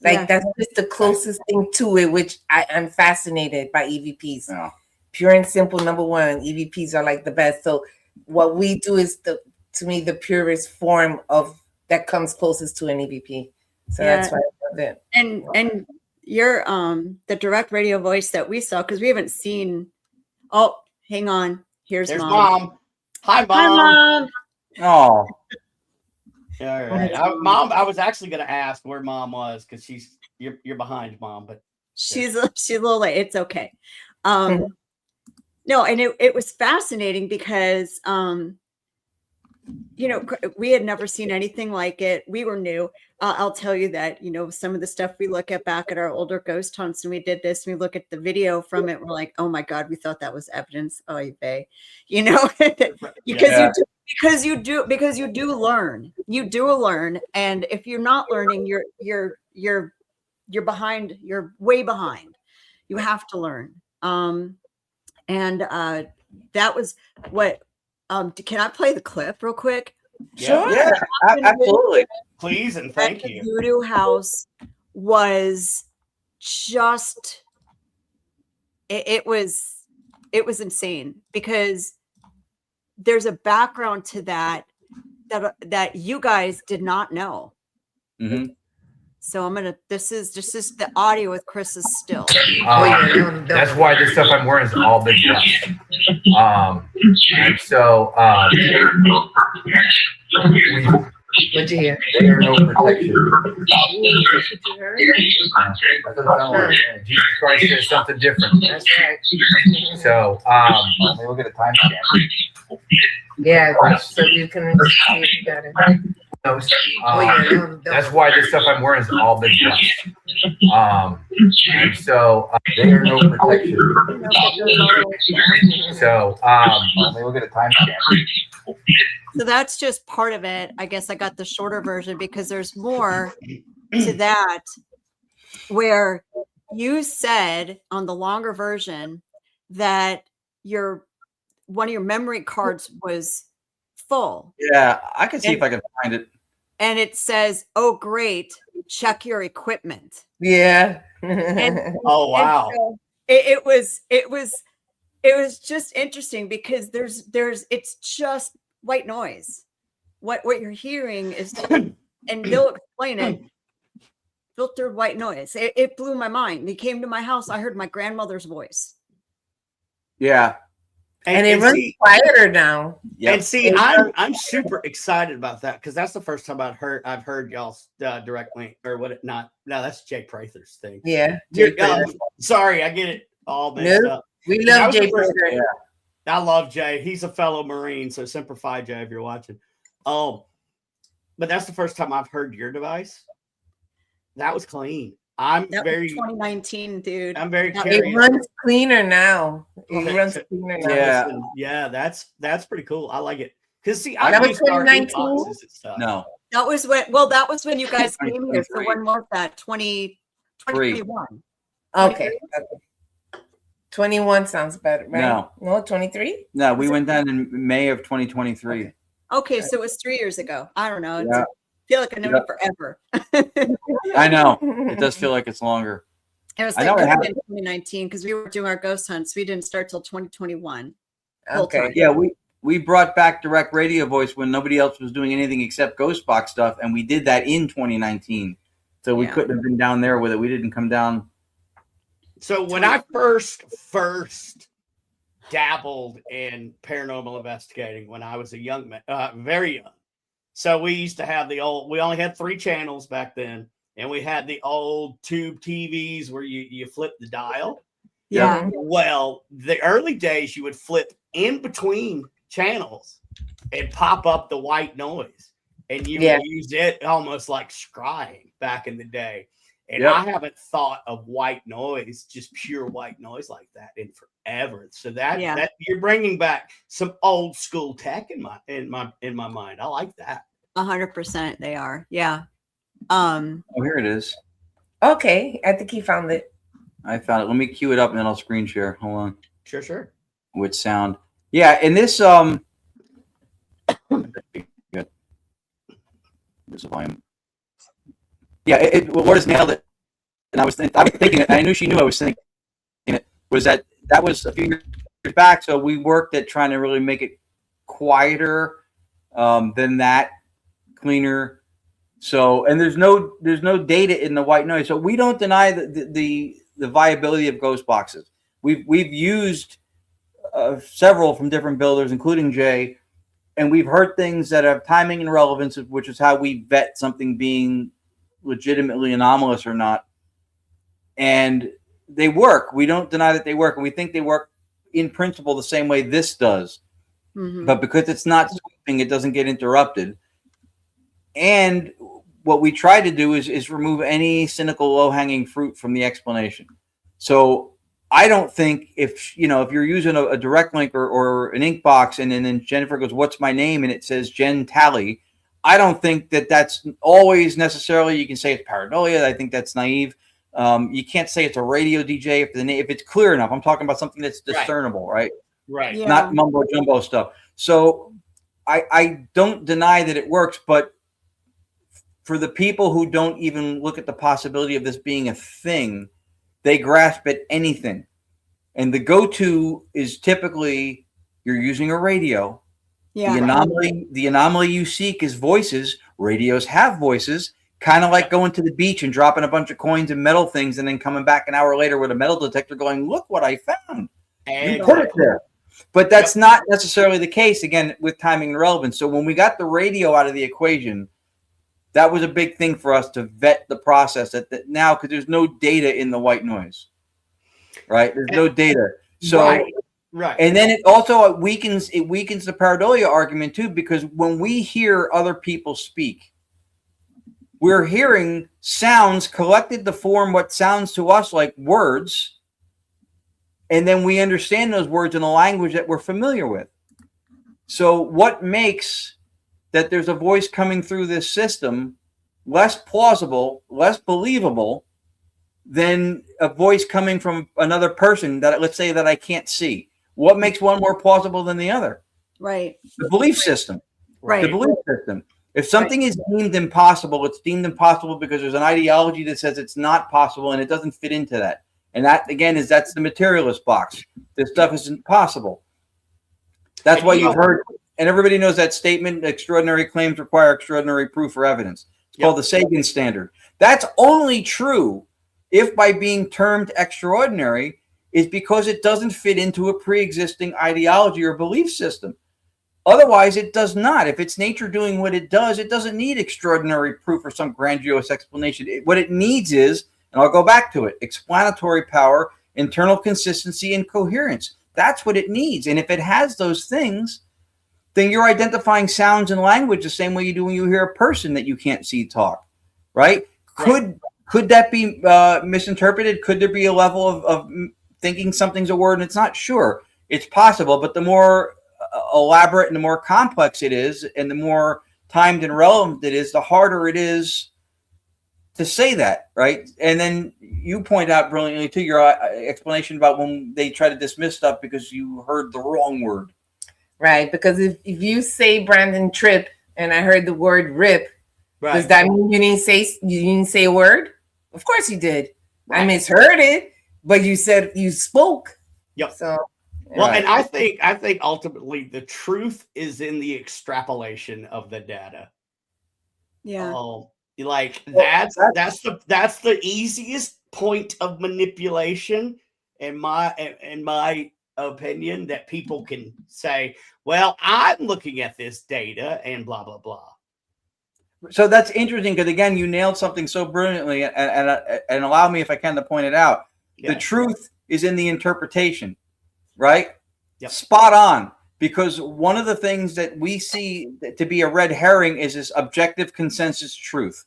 Like, that's just the closest thing to it, which I'm fascinated by EVPs. Yeah. Pure and simple, number one, EVPs are like the best. So what we do is, to me, the purest form of that comes closest to an EVP. So that's why I love it. And you're the direct radio voice that we saw, because we haven't seen. Oh, hang on. There's mom. Hi, Mom. Hi, Mom. Oh, All right. Mom, I was actually going to ask where Mom was, because you're behind, Mom, but she's a little late. It's okay. No, and it was fascinating because we had never seen anything like it. We were new. I'll tell you that, some of the stuff we look at back at our older ghost hunts, and we did this, and we look at the video from it, we're like, oh my God, we thought that was evidence. Oh, you bay, because you do learn. You do learn. And if you're not learning, you're behind, you're way behind. You have to learn. And that was what, can I play the clip real quick? Sure. yeah, absolutely. please and thank The you. Voodoo House was just, it was insane, because there's a background to that you guys did not know. Mm-hmm. So this is the audio with Chris's still. That's why the stuff I'm wearing is all big black. And so What'd you hear? there are no protection. Jesus Christ says something different. That's right. So let me look at the timestamp. Yeah, so you can see if you got it. That's why the stuff I'm wearing is all big black. And so there are no protection. So let me look at the timestamp. So that's just part of it. I guess I got the shorter version because there's more to that, where you said on the longer version that one of your memory cards was full. Yeah, I can see if I can find it. And it says, "Oh, great, check your equipment." Yeah. Oh wow. And so it was just interesting, because it's just white noise. What you're hearing is, and they'll explain it, filtered white noise. It blew my mind. He came to my house. I heard my grandmother's voice. Yeah. And it runs quieter now. And see, I'm super excited about that, because that's the first time I've heard y'all's direct link, or what? No, that's Jay Prather's thing. Yeah. Sorry, I get it all mixed up. We love Jay Prather. Prather. I love Jay. He's a fellow Marine, so Semper Fi, Jay, if you're watching. But that's the first time I've heard your device. That was clean. I'm That was very 2019, dude. I'm very That- curious. It runs cleaner now. It Okay, runs so- cleaner now. Yeah. Yeah, that's pretty cool. I like it. Because see, That I was used our 2019? inboxes and stuff. No. That was when you guys came here. So 2023. when was that? 2021. Okay. 21 sounds better, right? No, 23? No, we went down in May of 2023. Okay, so it was 3 years ago. I don't know. Yeah. I feel like I know it forever. I know. It does feel like it's longer. It was I know like it happened. 2019 because we were doing our ghost hunts. We didn't start till 2021. full Okay. time. Yeah, we brought back direct radio voice when nobody else was doing anything except ghost box stuff, and we did that in 2019. So we Yeah. couldn't have been down there with it. We didn't come down. So when I first dabbled in paranormal investigating when I was a young man, very young. So we used to have we only had 3 channels back then, and we had the old tube TVs where you flip the dial. Yeah. Well, the early days you would flip in between channels and pop up the white noise, and you Yeah. would use it almost like scrying back in the day. And Yep. I haven't thought of white noise, just pure white noise like that in forever. So that you're bringing back some old school tech in my mind. I like that. 100% they are. Yeah. Oh, here it is. Okay. I think he found it. I found it. Let me cue it up and then I'll screen share. Hold on. Sure. With sound. Yeah, and this good. There's the volume. Yeah, Lourdes nailed it. And I was thinking it, and I knew she knew I was thinking it, was that was a few years back. So we worked at trying to really make it quieter than that, cleaner. So, and there's no data in the white noise. So we don't deny the viability of ghost boxes. We've used several from different builders, including Jay, and we've heard things that have timing and relevance, which is how we vet something being legitimately anomalous or not. And they work. We don't deny that they work, and we think they work in principle the same way this does. Mhm. But because it's not sweeping, it doesn't get interrupted. And what we try to do is remove any cynical low-hanging fruit from the explanation. So I don't think if you're using a direct link or an ink box and then Jennifer goes, "What's my name?" and it says Jen Talley, I don't think that that's always necessarily. You can say it's paranoia. I think that's naive. You can't say it's a radio DJ if it's clear enough. I'm talking about something that's discernible, right? Right. Yeah. Not mumbo jumbo stuff. So I don't deny that it works, but for the people who don't even look at the possibility of this being a thing, they grasp at anything. And the go-to is typically you're using a radio. Yeah. The anomaly you seek is voices. Radios have voices, kind of like going to the beach and dropping a bunch of coins and metal things and then coming back an hour later with a metal detector going, "Look what I found." You put it there. But that's not necessarily the case, again, with timing and relevance. So when we got the radio out of the equation, that was a big thing for us to vet the process that now, because there's no data in the white noise, right? There's no data. So, Right. and then it also weakens the pareidolia argument too, because when we hear other people speak, we're hearing sounds collected to form what sounds to us like words, and then we understand those words in a language that we're familiar with. So what makes that there's a voice coming through this system less plausible, less believable than a voice coming from another person that, let's say, that I can't see? What makes one more plausible than the other? Right. The belief system. Right. The belief system. If something is deemed impossible, it's deemed impossible because there's an ideology that says it's not possible and it doesn't fit into that. And that, again, that's the materialist box. This stuff isn't possible. That's why you've heard, and everybody knows that statement, extraordinary claims require extraordinary proof or evidence. It's called the Sagan standard. That's only true if by being termed extraordinary is because it doesn't fit into a pre-existing ideology or belief system. Otherwise, it does not. If it's nature doing what it does, it doesn't need extraordinary proof or some grandiose explanation. What it needs is, and I'll go back to it, explanatory power, internal consistency, and coherence. That's what it needs. And if it has those things, then you're identifying sounds and language the same way you do when you hear a person that you can't see talk, right? Could Could that be misinterpreted? Could there be a level of thinking something's a word and it's not? Sure, it's possible. But the more elaborate and the more complex it is, and the more timed and relevant it is, the harder it is to say that, right? And then you point out brilliantly too your explanation about when they try to dismiss stuff because you heard the wrong word. Right, because if you say Brandon Tripp and I heard the word rip, does that mean you didn't say a word? Of course you did. Right. I misheard it, but you said you spoke. Yep. So well, and I think ultimately the truth is in the extrapolation of the data. Yeah. Like that's the easiest point of manipulation in my opinion, that people can say, well, I'm looking at this data and blah blah blah. So that's interesting because again, you nailed something so brilliantly, and allow me if I can to point it out. Yeah. The truth is in the interpretation, right? Yep. Spot on. Because one of the things that we see to be a red herring is this objective consensus truth,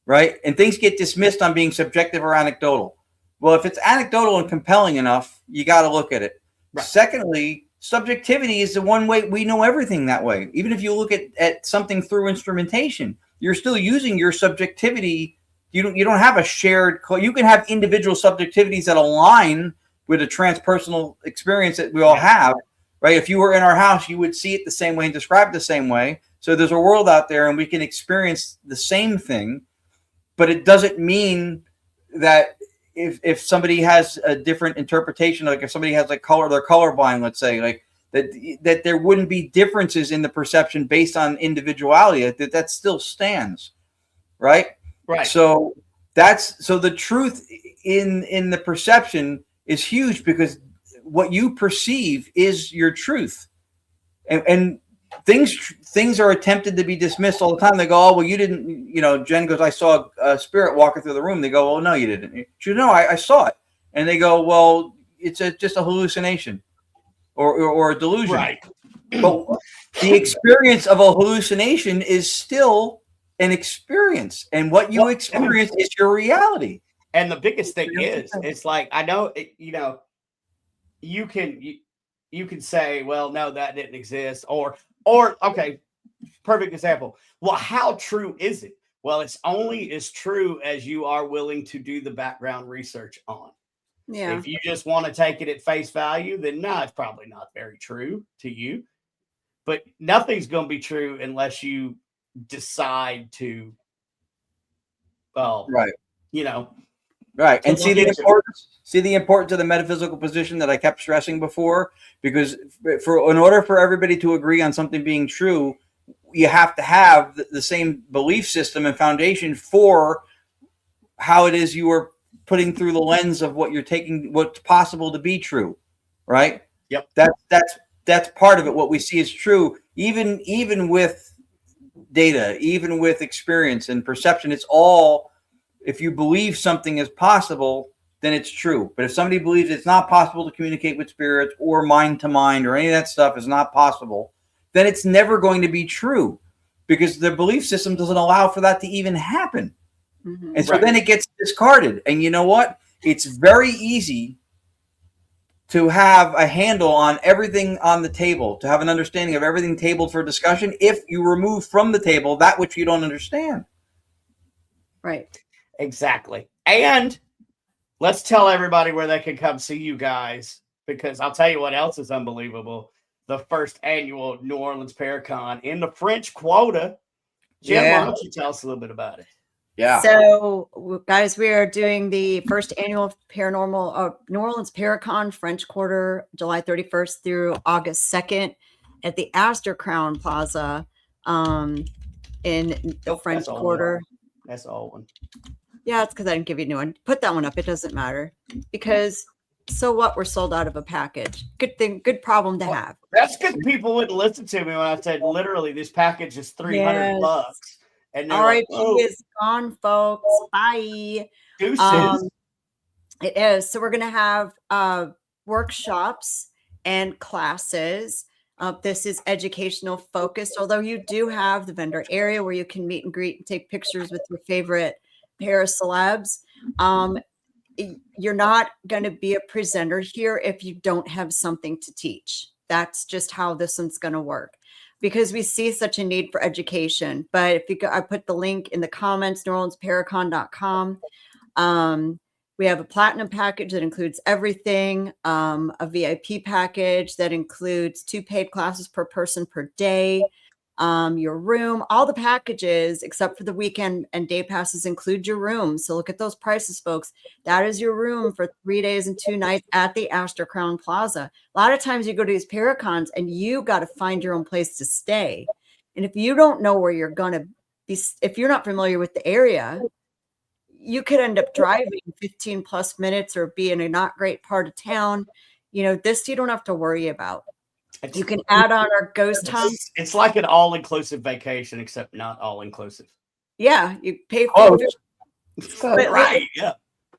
right? And things get dismissed on being subjective or anecdotal. Well, if it's anecdotal and compelling enough, you got to look at it. Right. Secondly, subjectivity is the one way we know everything that way. Even if you look at something through instrumentation, you're still using your subjectivity. You don't have a shared. You can have individual subjectivities that align with a transpersonal experience that we all have. Right? If you were in our house, you would see it the same way and describe it the same way. So there's a world out there and we can experience the same thing, but it doesn't mean that if somebody has a different interpretation, like if somebody has like color, they're colorblind, let's say, like that there wouldn't be differences in the perception based on individuality. That still stands. Right. Right. So the truth in the perception is huge because what you perceive is your truth, and things are attempted to be dismissed all the time. They go, oh, well, you didn't, Jen goes, I saw a spirit walking through the room. They go, well, no, you didn't. She goes, no, I saw it. And they go, well, it's just a hallucination or a delusion. Right. But the experience of a hallucination is still an experience, and what you experience is your reality. And the biggest thing is, it's like, I know, you can say, well, no, that didn't exist, or okay, perfect example. Well, how true is it? Well, it's only as true as you are willing to do the background research on. Yeah. If you just want to take it at face value, then no, it's probably not very true to you. But nothing's going to be true unless you decide to, right. Right. And see the importance of the metaphysical position that I kept stressing before, because in order for everybody to agree on something being true, you have to have the same belief system and foundation for how it is you are putting through the lens of what you're taking, what's possible to be true. Right. Yep. That's part of it. What we see is true, even with data, even with experience and perception. It's all, if you believe something is possible, then it's true. But if somebody believes it's not possible to communicate with spirits or mind to mind or any of that stuff is not possible, then it's never going to be true because the belief system doesn't allow for that to even happen. Mm-hmm. And so then it gets discarded. And you know what? It's very easy to have a handle on everything on the table, to have an understanding of everything tabled for discussion if you remove from the table that which you don't understand. Right. Exactly. And let's tell everybody where they can come see you guys, because I'll tell you what else is unbelievable. The first annual New Orleans Paracon in the French Quarter. Jim, why don't you tell us a little bit about it? Yeah. So, guys, we are doing the first annual Paranormal New Orleans Paracon French Quarter, July 31st through August 2nd at the Astor Crown Plaza in the French Quarter. That's the old one. Yeah, it's because I didn't give you a new one. Put that one up. It doesn't matter because so what? We're sold out of a package. Good thing. Good problem to have. That's because people wouldn't listen to me when I said literally this package is $300. And RIP is gone, folks. Bye. Deuces. It is. So we're going to have workshops and classes. This is educational focused, although you do have the vendor area where you can meet and greet and take pictures with your favorite paracelebs. You're not going to be a presenter here if you don't have something to teach. That's just how this one's going to work, because we see such a need for education. But if you go, I put the link in the comments, NewOrleansParacon.com. We have a platinum package that includes everything, a VIP package that includes 2 paid classes per person per day, your room, all the packages except for the weekend and day passes include your room. So look at those prices, folks. That is your room for 3 days and 2 nights at the Astor Crown Plaza. A lot of times you go to these Paracons and you got to find your own place to stay. And if you don't know where you're going to be, if you're not familiar with the area, you could end up driving 15 plus minutes or be in a not great part of town. You know, this you don't have to worry about. You can add on our ghost hunt. It's like an all-inclusive vacation, except not all-inclusive. Yeah, you pay for it. Right, yeah.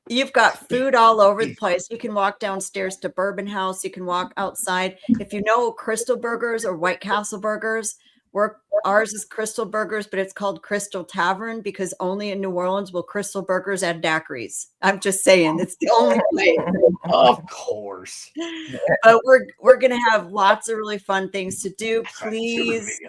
You've got food all over the place. You can walk downstairs to Bourbon House. You can walk outside. If you know Crystal Burgers or White Castle Burgers, ours is Crystal Burgers, but it's called Crystal Tavern because only in New Orleans will Crystal Burgers add daiquiris. I'm just saying, it's the only way. Of course. But we're gonna have lots of really fun things to do. Please,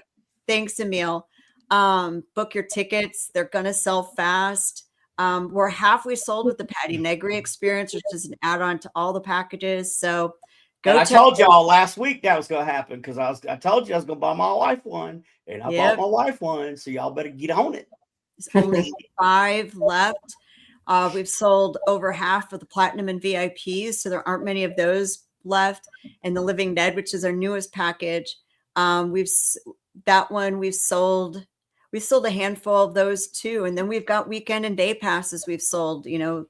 thanks, Emil. Book your tickets. They're gonna sell fast. We're halfway sold with the Patty Negri experience, which is an add-on to all the packages. So I told y'all last week that was going to happen because I told you I was going to buy my wife one, and I bought my wife one. So y'all better get on it. There's only 5 left. We've sold over half of the platinum and VIPs, so there aren't many of those left. And the Living Dead, which is our newest package, we've sold a handful of those too. And then we've got weekend and day passes we've sold. You know,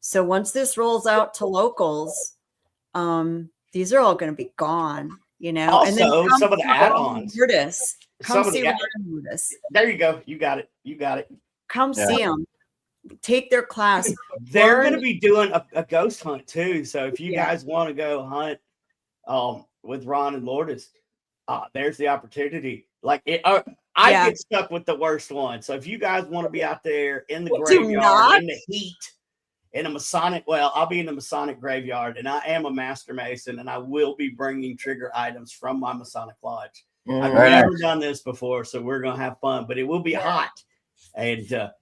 so once this rolls out to locals, these are all going to be gone, you know. Also, and then some of the add-ons. Come see Ron and Lourdes. There you go. You got it. Come see them. Take their class. They're going to be doing a ghost hunt too. So if you guys want to go hunt with Ron and Lourdes, there's the opportunity. Like I get stuck with the worst one. So if you guys want to be out there in the graveyard in the heat, in a Masonic, I'll be in the Masonic graveyard, and I am a Master Mason, and I will be bringing trigger items from my Masonic Lodge. I've never done this before, so we're going to have fun, but it will be hot. And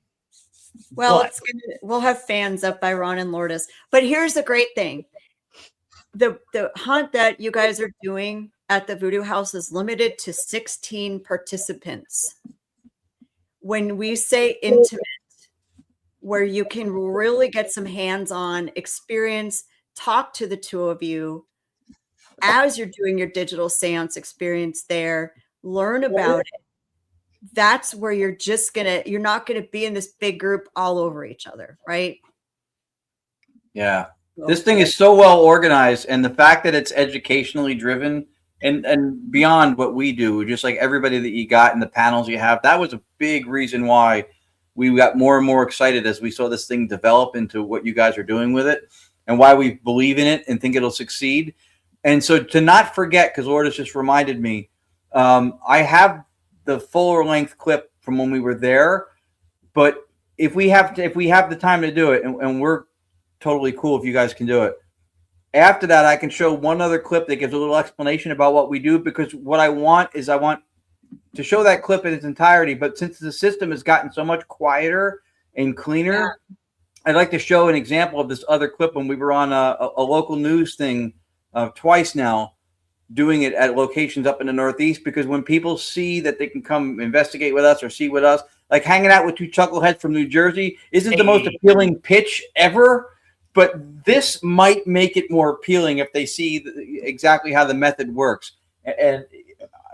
we'll have fans up by Ron and Lourdes. But here's the great thing. The hunt that you guys are doing at the Voodoo House is limited to 16 participants. When we say intimate, where you can really get some hands-on experience, talk to the two of you as you're doing your digital seance experience there, learn about it. That's where you're not going to be in this big group all over each other, right? Yeah. This thing is so well organized, and the fact that it's educationally driven and beyond what we do, just like everybody that you got in the panels you have, that was a big reason why we got more and more excited as we saw this thing develop into what you guys are doing with it and why we believe in it and think it'll succeed. And so to not forget, because Lourdes just reminded me, I have the fuller length clip from when we were there, but if we have the time to do it, and we're totally cool if you guys can do it. After that, I can show one other clip that gives a little explanation about what we do, because what I want to show that clip in its entirety. But since the system has gotten so much quieter and cleaner, I'd like to show an example of this other clip when we were on a local news thing twice now, doing it at locations up in the Northeast, because when people see that they can come investigate with us or see with us, like hanging out with two chuckleheads from New Jersey isn't the most appealing pitch ever, but this might make it more appealing if they see exactly how the method works. And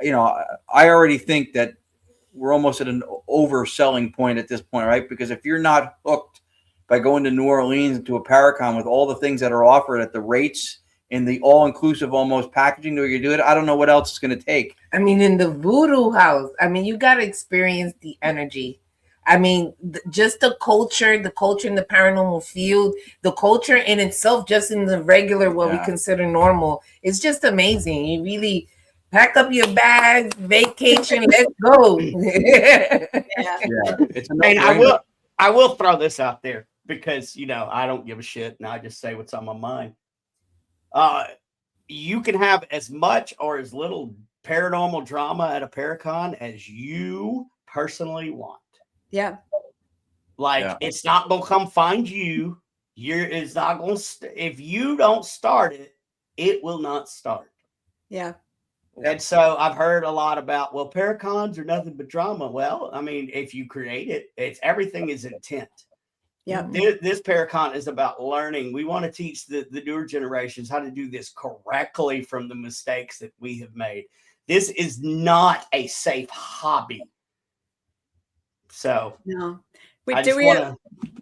you know, I already think that we're almost at an overselling point at this point, right? Because if you're not hooked by going to New Orleans to a Paracon with all the things that are offered at the rates and the all-inclusive almost packaging that you do it, I don't know what else it's going to take. I mean, in the Voodoo House, I mean, you got to experience the energy. I mean, just the culture in the paranormal field, the culture in itself, just in the regular, what we consider normal, it's just amazing. You really pack up your bags, vacation, let's go. It's and I will throw this out there because, I don't give a shit and I just say what's on my mind. You can have as much or as little paranormal drama at a Paracon as you personally want. Yeah. It's not going to come find you. It's not going to, if you don't start it, it will not start. Yeah. And so I've heard a lot about, well, Paracons are nothing but drama. Well, I mean, if you create it, everything is intent. Yeah. This Paracon is about learning. We want to teach the newer generations how to do this correctly from the mistakes that we have made. This is not a safe hobby. So no. We have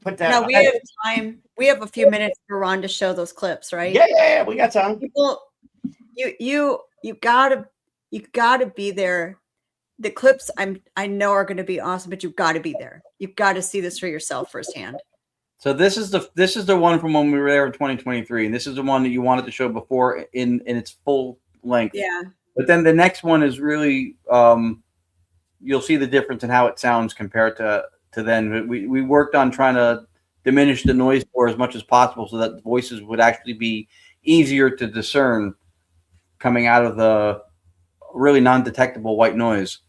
put that. No, we have time. We have a few minutes for Ron to show those clips, right? Yeah, we got time. People, you gotta be there. The clips I know are going to be awesome, but you've got to be there. You've got to see this for yourself firsthand. So this is the one from when we were there in 2023, and this is the one that you wanted to show before in its full length. Yeah. But then the next one is really you'll see the difference in how it sounds compared to then. We worked on trying to diminish the noise for as much as possible so that the voices would actually be easier to discern coming out of the really non-detectable white noise.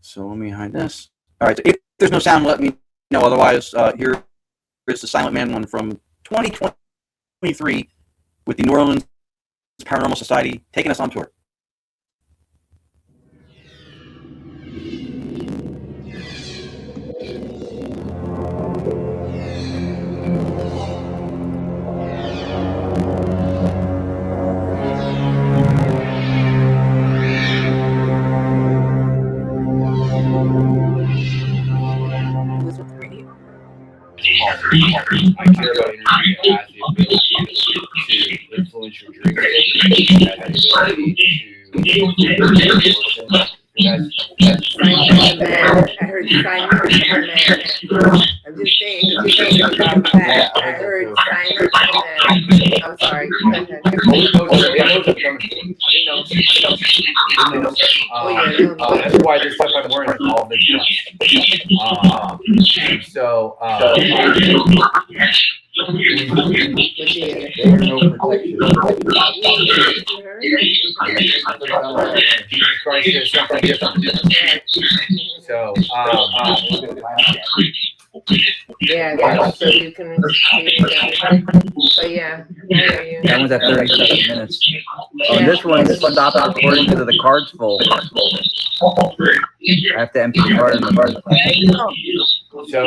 So let me hide this. All right. So if there's no sound, let me know. Otherwise, here is the Silent Man one from 2023 with the New Orleans Paranormal Society taking us on tour. I care about energy that has the ability to influence your dream state, that has the ability to I heard Simon. I'm just saying, about that. I heard Simon. I'm sorry. That's why this stuff I'm wearing is all big stuff. So, there's no protection. Jesus Christ is something different. So, yeah, so you can see that. So yeah, That one's at 37 minutes. This one stopped recording because of the card's full. I have to empty the card in the card. So,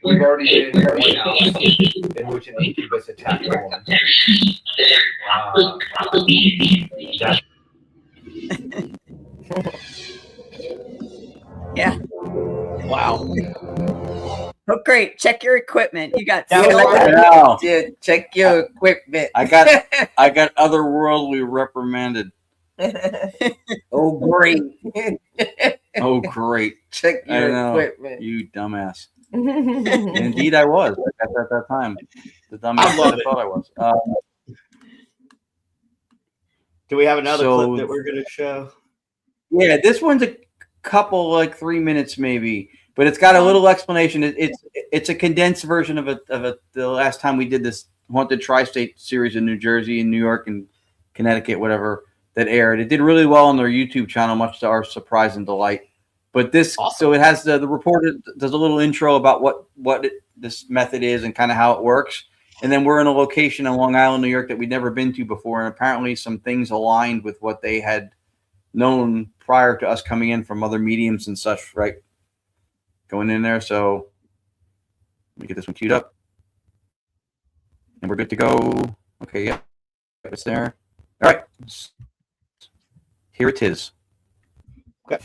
we've already been in one house in which an incubus attacked a woman. Yeah. Wow. Oh, great. Check your equipment. You got Dude, check your equipment. I got otherworldly reprimanded. Oh, great. Oh, great. Check I your know, equipment. you dumbass. Indeed, I was. At that time. The dumbass I love I it. thought I was. Do we have another So- clip that we're going to show? Yeah, this one's a couple, like 3 minutes maybe, but it's got a little explanation. It's a condensed version of the last time we did this Haunted Tri-State series in New Jersey and New York and Connecticut, whatever, that aired. It did really well on their YouTube channel, much to our surprise and delight. But this, so it has the reporter does a little intro about what this method is and kind of how it works. And then we're in a location in Long Island, New York that we'd never been to before. And apparently some things aligned with what they had known prior to us coming in from other mediums and such, right? Going in there. So let me get this one queued up. And we're good to go. Okay, yeah. It's there. All right. Here it is. Okay.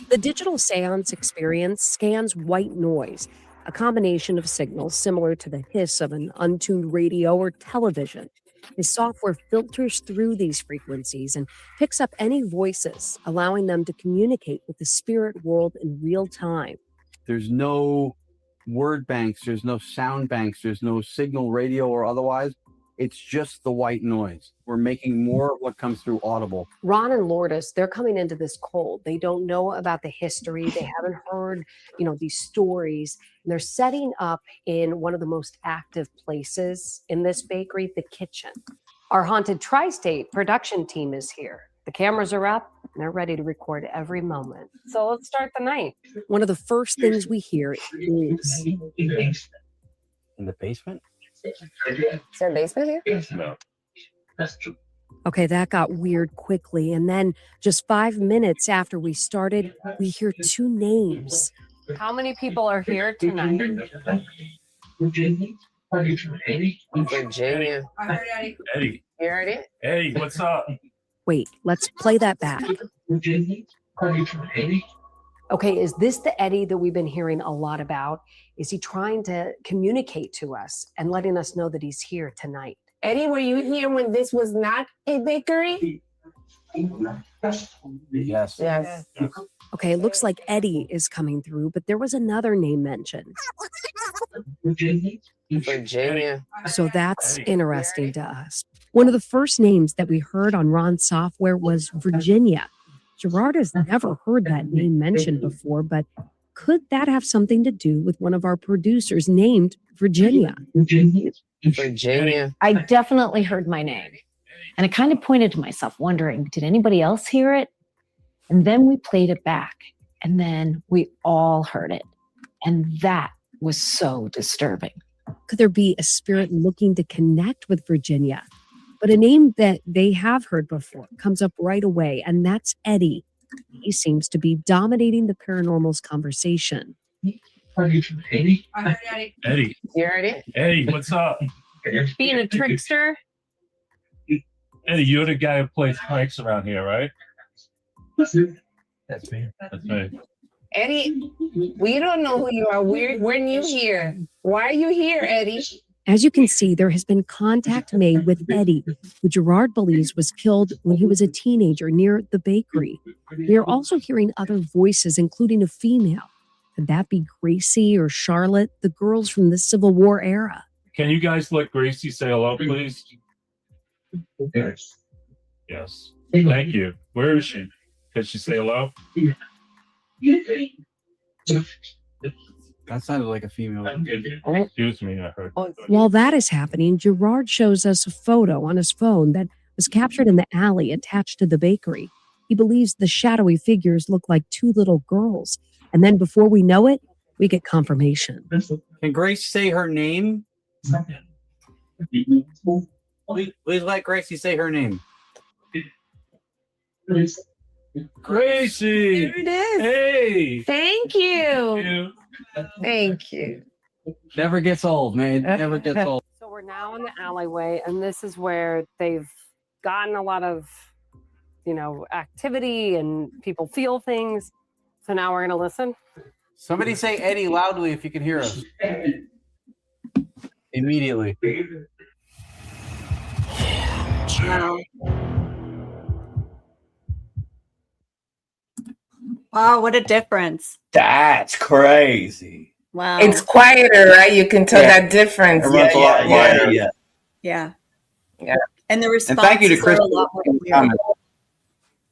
The digital seance experience scans white noise, a combination of signals similar to the hiss of an untuned radio or television. The software filters through these frequencies and picks up any voices, allowing them to communicate with the spirit world in real time. There's no word banks, there's no sound banks, there's no signal radio or otherwise. It's just the white noise. We're making more of what comes through audible. Ron and Lourdes, they're coming into this cold. They don't know about the history. They haven't heard, these stories. And they're setting up in one of the most active places in this bakery, the kitchen. Our Haunted Tri-State production team is here. The cameras are up and they're ready to record every moment. So let's start the night. One of the first things we hear is... In the basement? Is there a basement here? No. Okay, that got weird quickly. And then just 5 minutes after we started, we hear two names. How many people are here tonight? Virginia. Eddie. You heard it? Eddie, what's up? Wait, let's play that back. Okay, is this the Eddie that we've been hearing a lot about? Is he trying to communicate to us and letting us know that he's here tonight? Eddie, were you here when this was not a bakery? Yes. Yes. Okay, it looks like Eddie is coming through, but there was another name mentioned. Virginia. So that's interesting to us. One of the first names that we heard on Ron's software was Virginia. Gerard has never heard that name mentioned before, but could that have something to do with one of our producers named Virginia? Virginia. I definitely heard my name. And I kind of pointed to myself, wondering, did anybody else hear it? And then we played it back. And then we all heard it. And that was so disturbing. Could there be a spirit looking to connect with Virginia? But a name that they have heard before comes up right away, and that's Eddie. He seems to be dominating the paranormal's conversation. Eddie. Eddie. You heard it? Eddie, what's up? Being a trickster? Eddie, you're the guy who plays pranks around here, right? That's me. That's me. Eddie, we don't know who you are. We're new here. Why are you here, Eddie? As you can see, there has been contact made with Eddie, who Gerard believes was killed when he was a teenager near the bakery. We are also hearing other voices, including a female. Could that be Gracie or Charlotte, the girls from the Civil War era? Can you guys let Gracie say hello, please? Yes. Thank you. Where is she? Can she say hello? That sounded like a female. Excuse me, I heard. While that is happening, Gerard shows us a photo on his phone that was captured in the alley attached to the bakery. He believes the shadowy figures look like two little girls. And then before we know it, we get confirmation. Can Grace say her name? Please let Gracie say her name. Gracie! There it is. Hey! Thank you. Thank you. Never gets old, man. Never gets old. So we're now in the alleyway, and this is where they've gotten a lot of, activity and people feel things. So now we're going to listen. Somebody say Eddie loudly if you can hear us. Immediately. Wow, what a difference. That's crazy. Wow. It's quieter, right? You can tell that difference. Everyone's a lot quieter. Yeah. Yeah. And the response And thank you to Chris. are a lot more clear.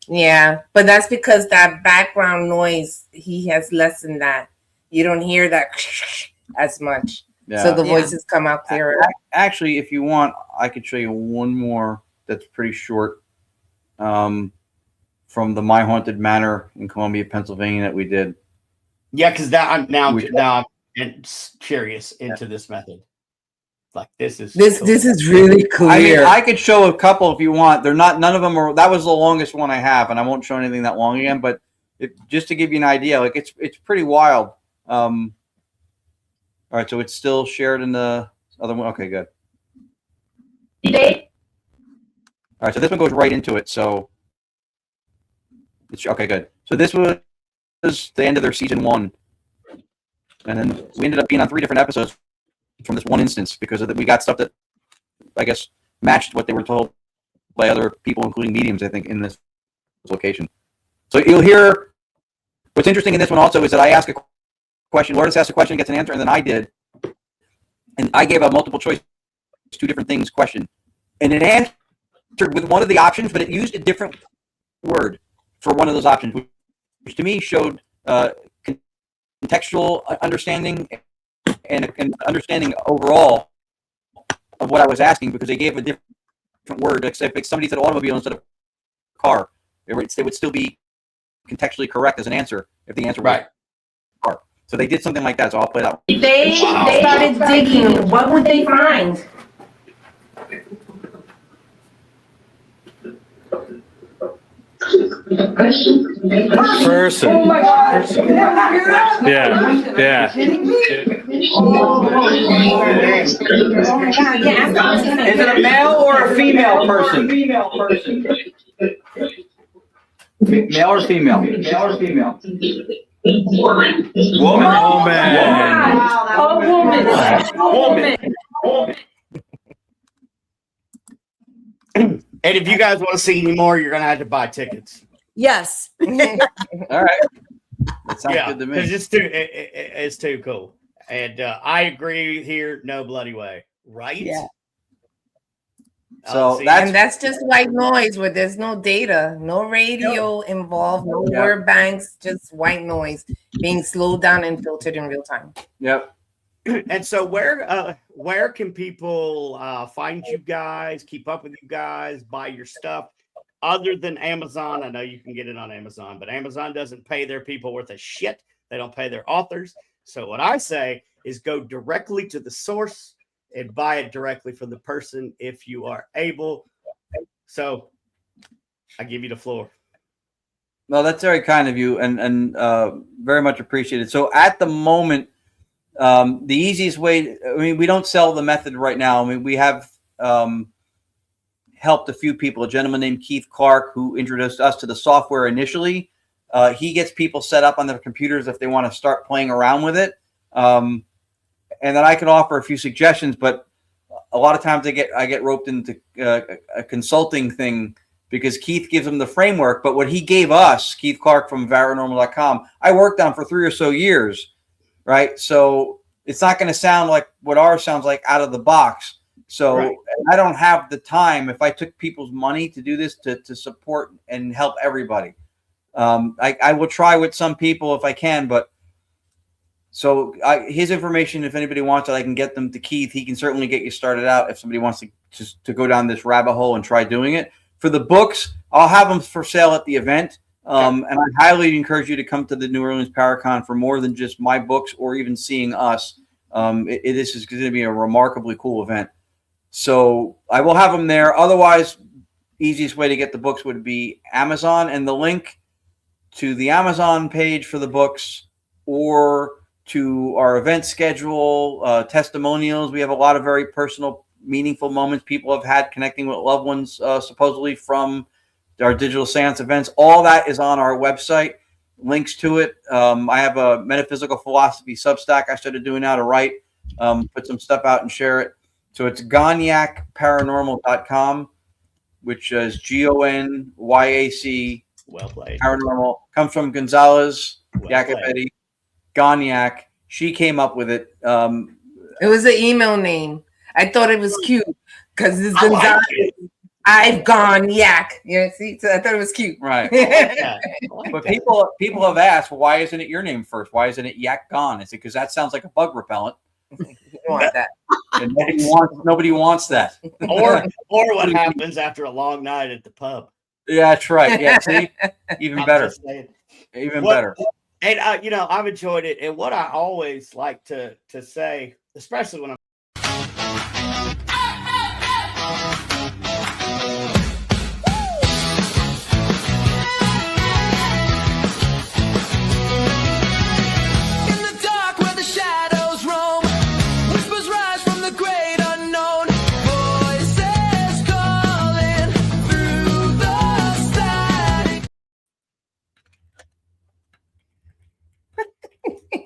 Yeah, but that's because that background noise, he has lessened that. You don't hear that as much. Yeah. So the voices come out clearer. Actually, if you want, I could show you one more that's pretty short from the My Haunted Manor in Columbia, Pennsylvania that we did. Yeah, because I'm now I'm curious into this method. Like this is really clear. I could show a couple if you want. They're not. None of them are. That was the longest one I have, and I won't show anything that long again. But just to give you an idea, like it's pretty wild. All right, so it's still shared in the other one. Okay, good. All right, so this one goes right into it. So it's okay, good. So this was the end of their season 1, and then we ended up being on 3 different episodes from this one instance because we got stuff that I guess matched what they were told by other people, including mediums, I think, in this location. So you'll hear what's interesting in this one also is that I ask a question, Lourdes asked a question, gets an answer, and then I did. And I gave a multiple choice two different things question. And it answered with one of the options, but it used a different word for one of those options, which to me showed contextual understanding and understanding overall of what I was asking, because they gave a different word. Except if somebody said automobile instead of car, it would still be contextually correct as an answer if the answer was car. So they did something like that. So I'll play that one. If they started digging, what would they find? Person. Oh my God. Yeah. Yeah. Is it a male or a female person? Male or female? Woman. Woman. And if you guys want to see any more, you're gonna have to buy tickets. Yes. All right. That sounds good to me. Because it's too cool. And I agree here, no bloody way. Right? Yeah. So that's just white noise where there's no data, no radio involved, no word banks, just white noise being slowed down and filtered in real time. Yep. And so where can people find you guys, keep up with you guys, buy your stuff, other than Amazon? I know you can get it on Amazon, but Amazon doesn't pay their people worth a shit. They don't pay their authors. So what I say is go directly to the source and buy it directly from the person if you are able. So I give you the floor. Well, that's very kind of you, and very much appreciated. So at the moment, the easiest way, I mean, we don't sell the method right now. I mean, we have helped a few people. A gentleman named Keith Clark, who introduced us to the software initially. He gets people set up on their computers if they want to start playing around with it. And then I can offer a few suggestions, but a lot of times I get roped into a consulting thing because Keith gives them the framework. But what he gave us, Keith Clark from paranormal.com, I worked on for 3 or so years, right? So it's not going to sound like what ours sounds like out of the box. So I don't have the time, if I took people's money to do this, to support and help everybody. I will try with some people if I can, but so his information, if anybody wants it, I can get them to Keith. He can certainly get you started out if somebody wants to go down this rabbit hole and try doing it. For the books, I'll have them for sale at the event. And I highly encourage you to come to the New Orleans Paracon for more than just my books or even seeing us. This is going to be a remarkably cool event. So I will have them there. Otherwise, easiest way to get the books would be Amazon, and the link to the Amazon page for the books or to our event schedule, testimonials. We have a lot of very personal, meaningful moments people have had connecting with loved ones, supposedly from our digital seance events. All that is on our website, links to it. I have a metaphysical philosophy Substack I started doing now to write, put some stuff out and share it. So it's gonyacparanormal.com, which is GONYAC. Well played. Paranormal. Comes from Gonzalez Yacobetti. Gonyac. She came up with it. It was an email name. I thought it was cute because it's Gonzalez. I've gone yak. You know, see, so I thought it was cute. Right. But people have asked, well, why isn't it your name first? Why isn't it Yak Gone? I said, because that sounds like a bug repellent. You don't want that. And nobody wants that. Or what happens after a long night at the pub. Yeah, that's right. Yeah, see? Even better. Even better. And I've enjoyed it. And what I always like to say, especially when I'm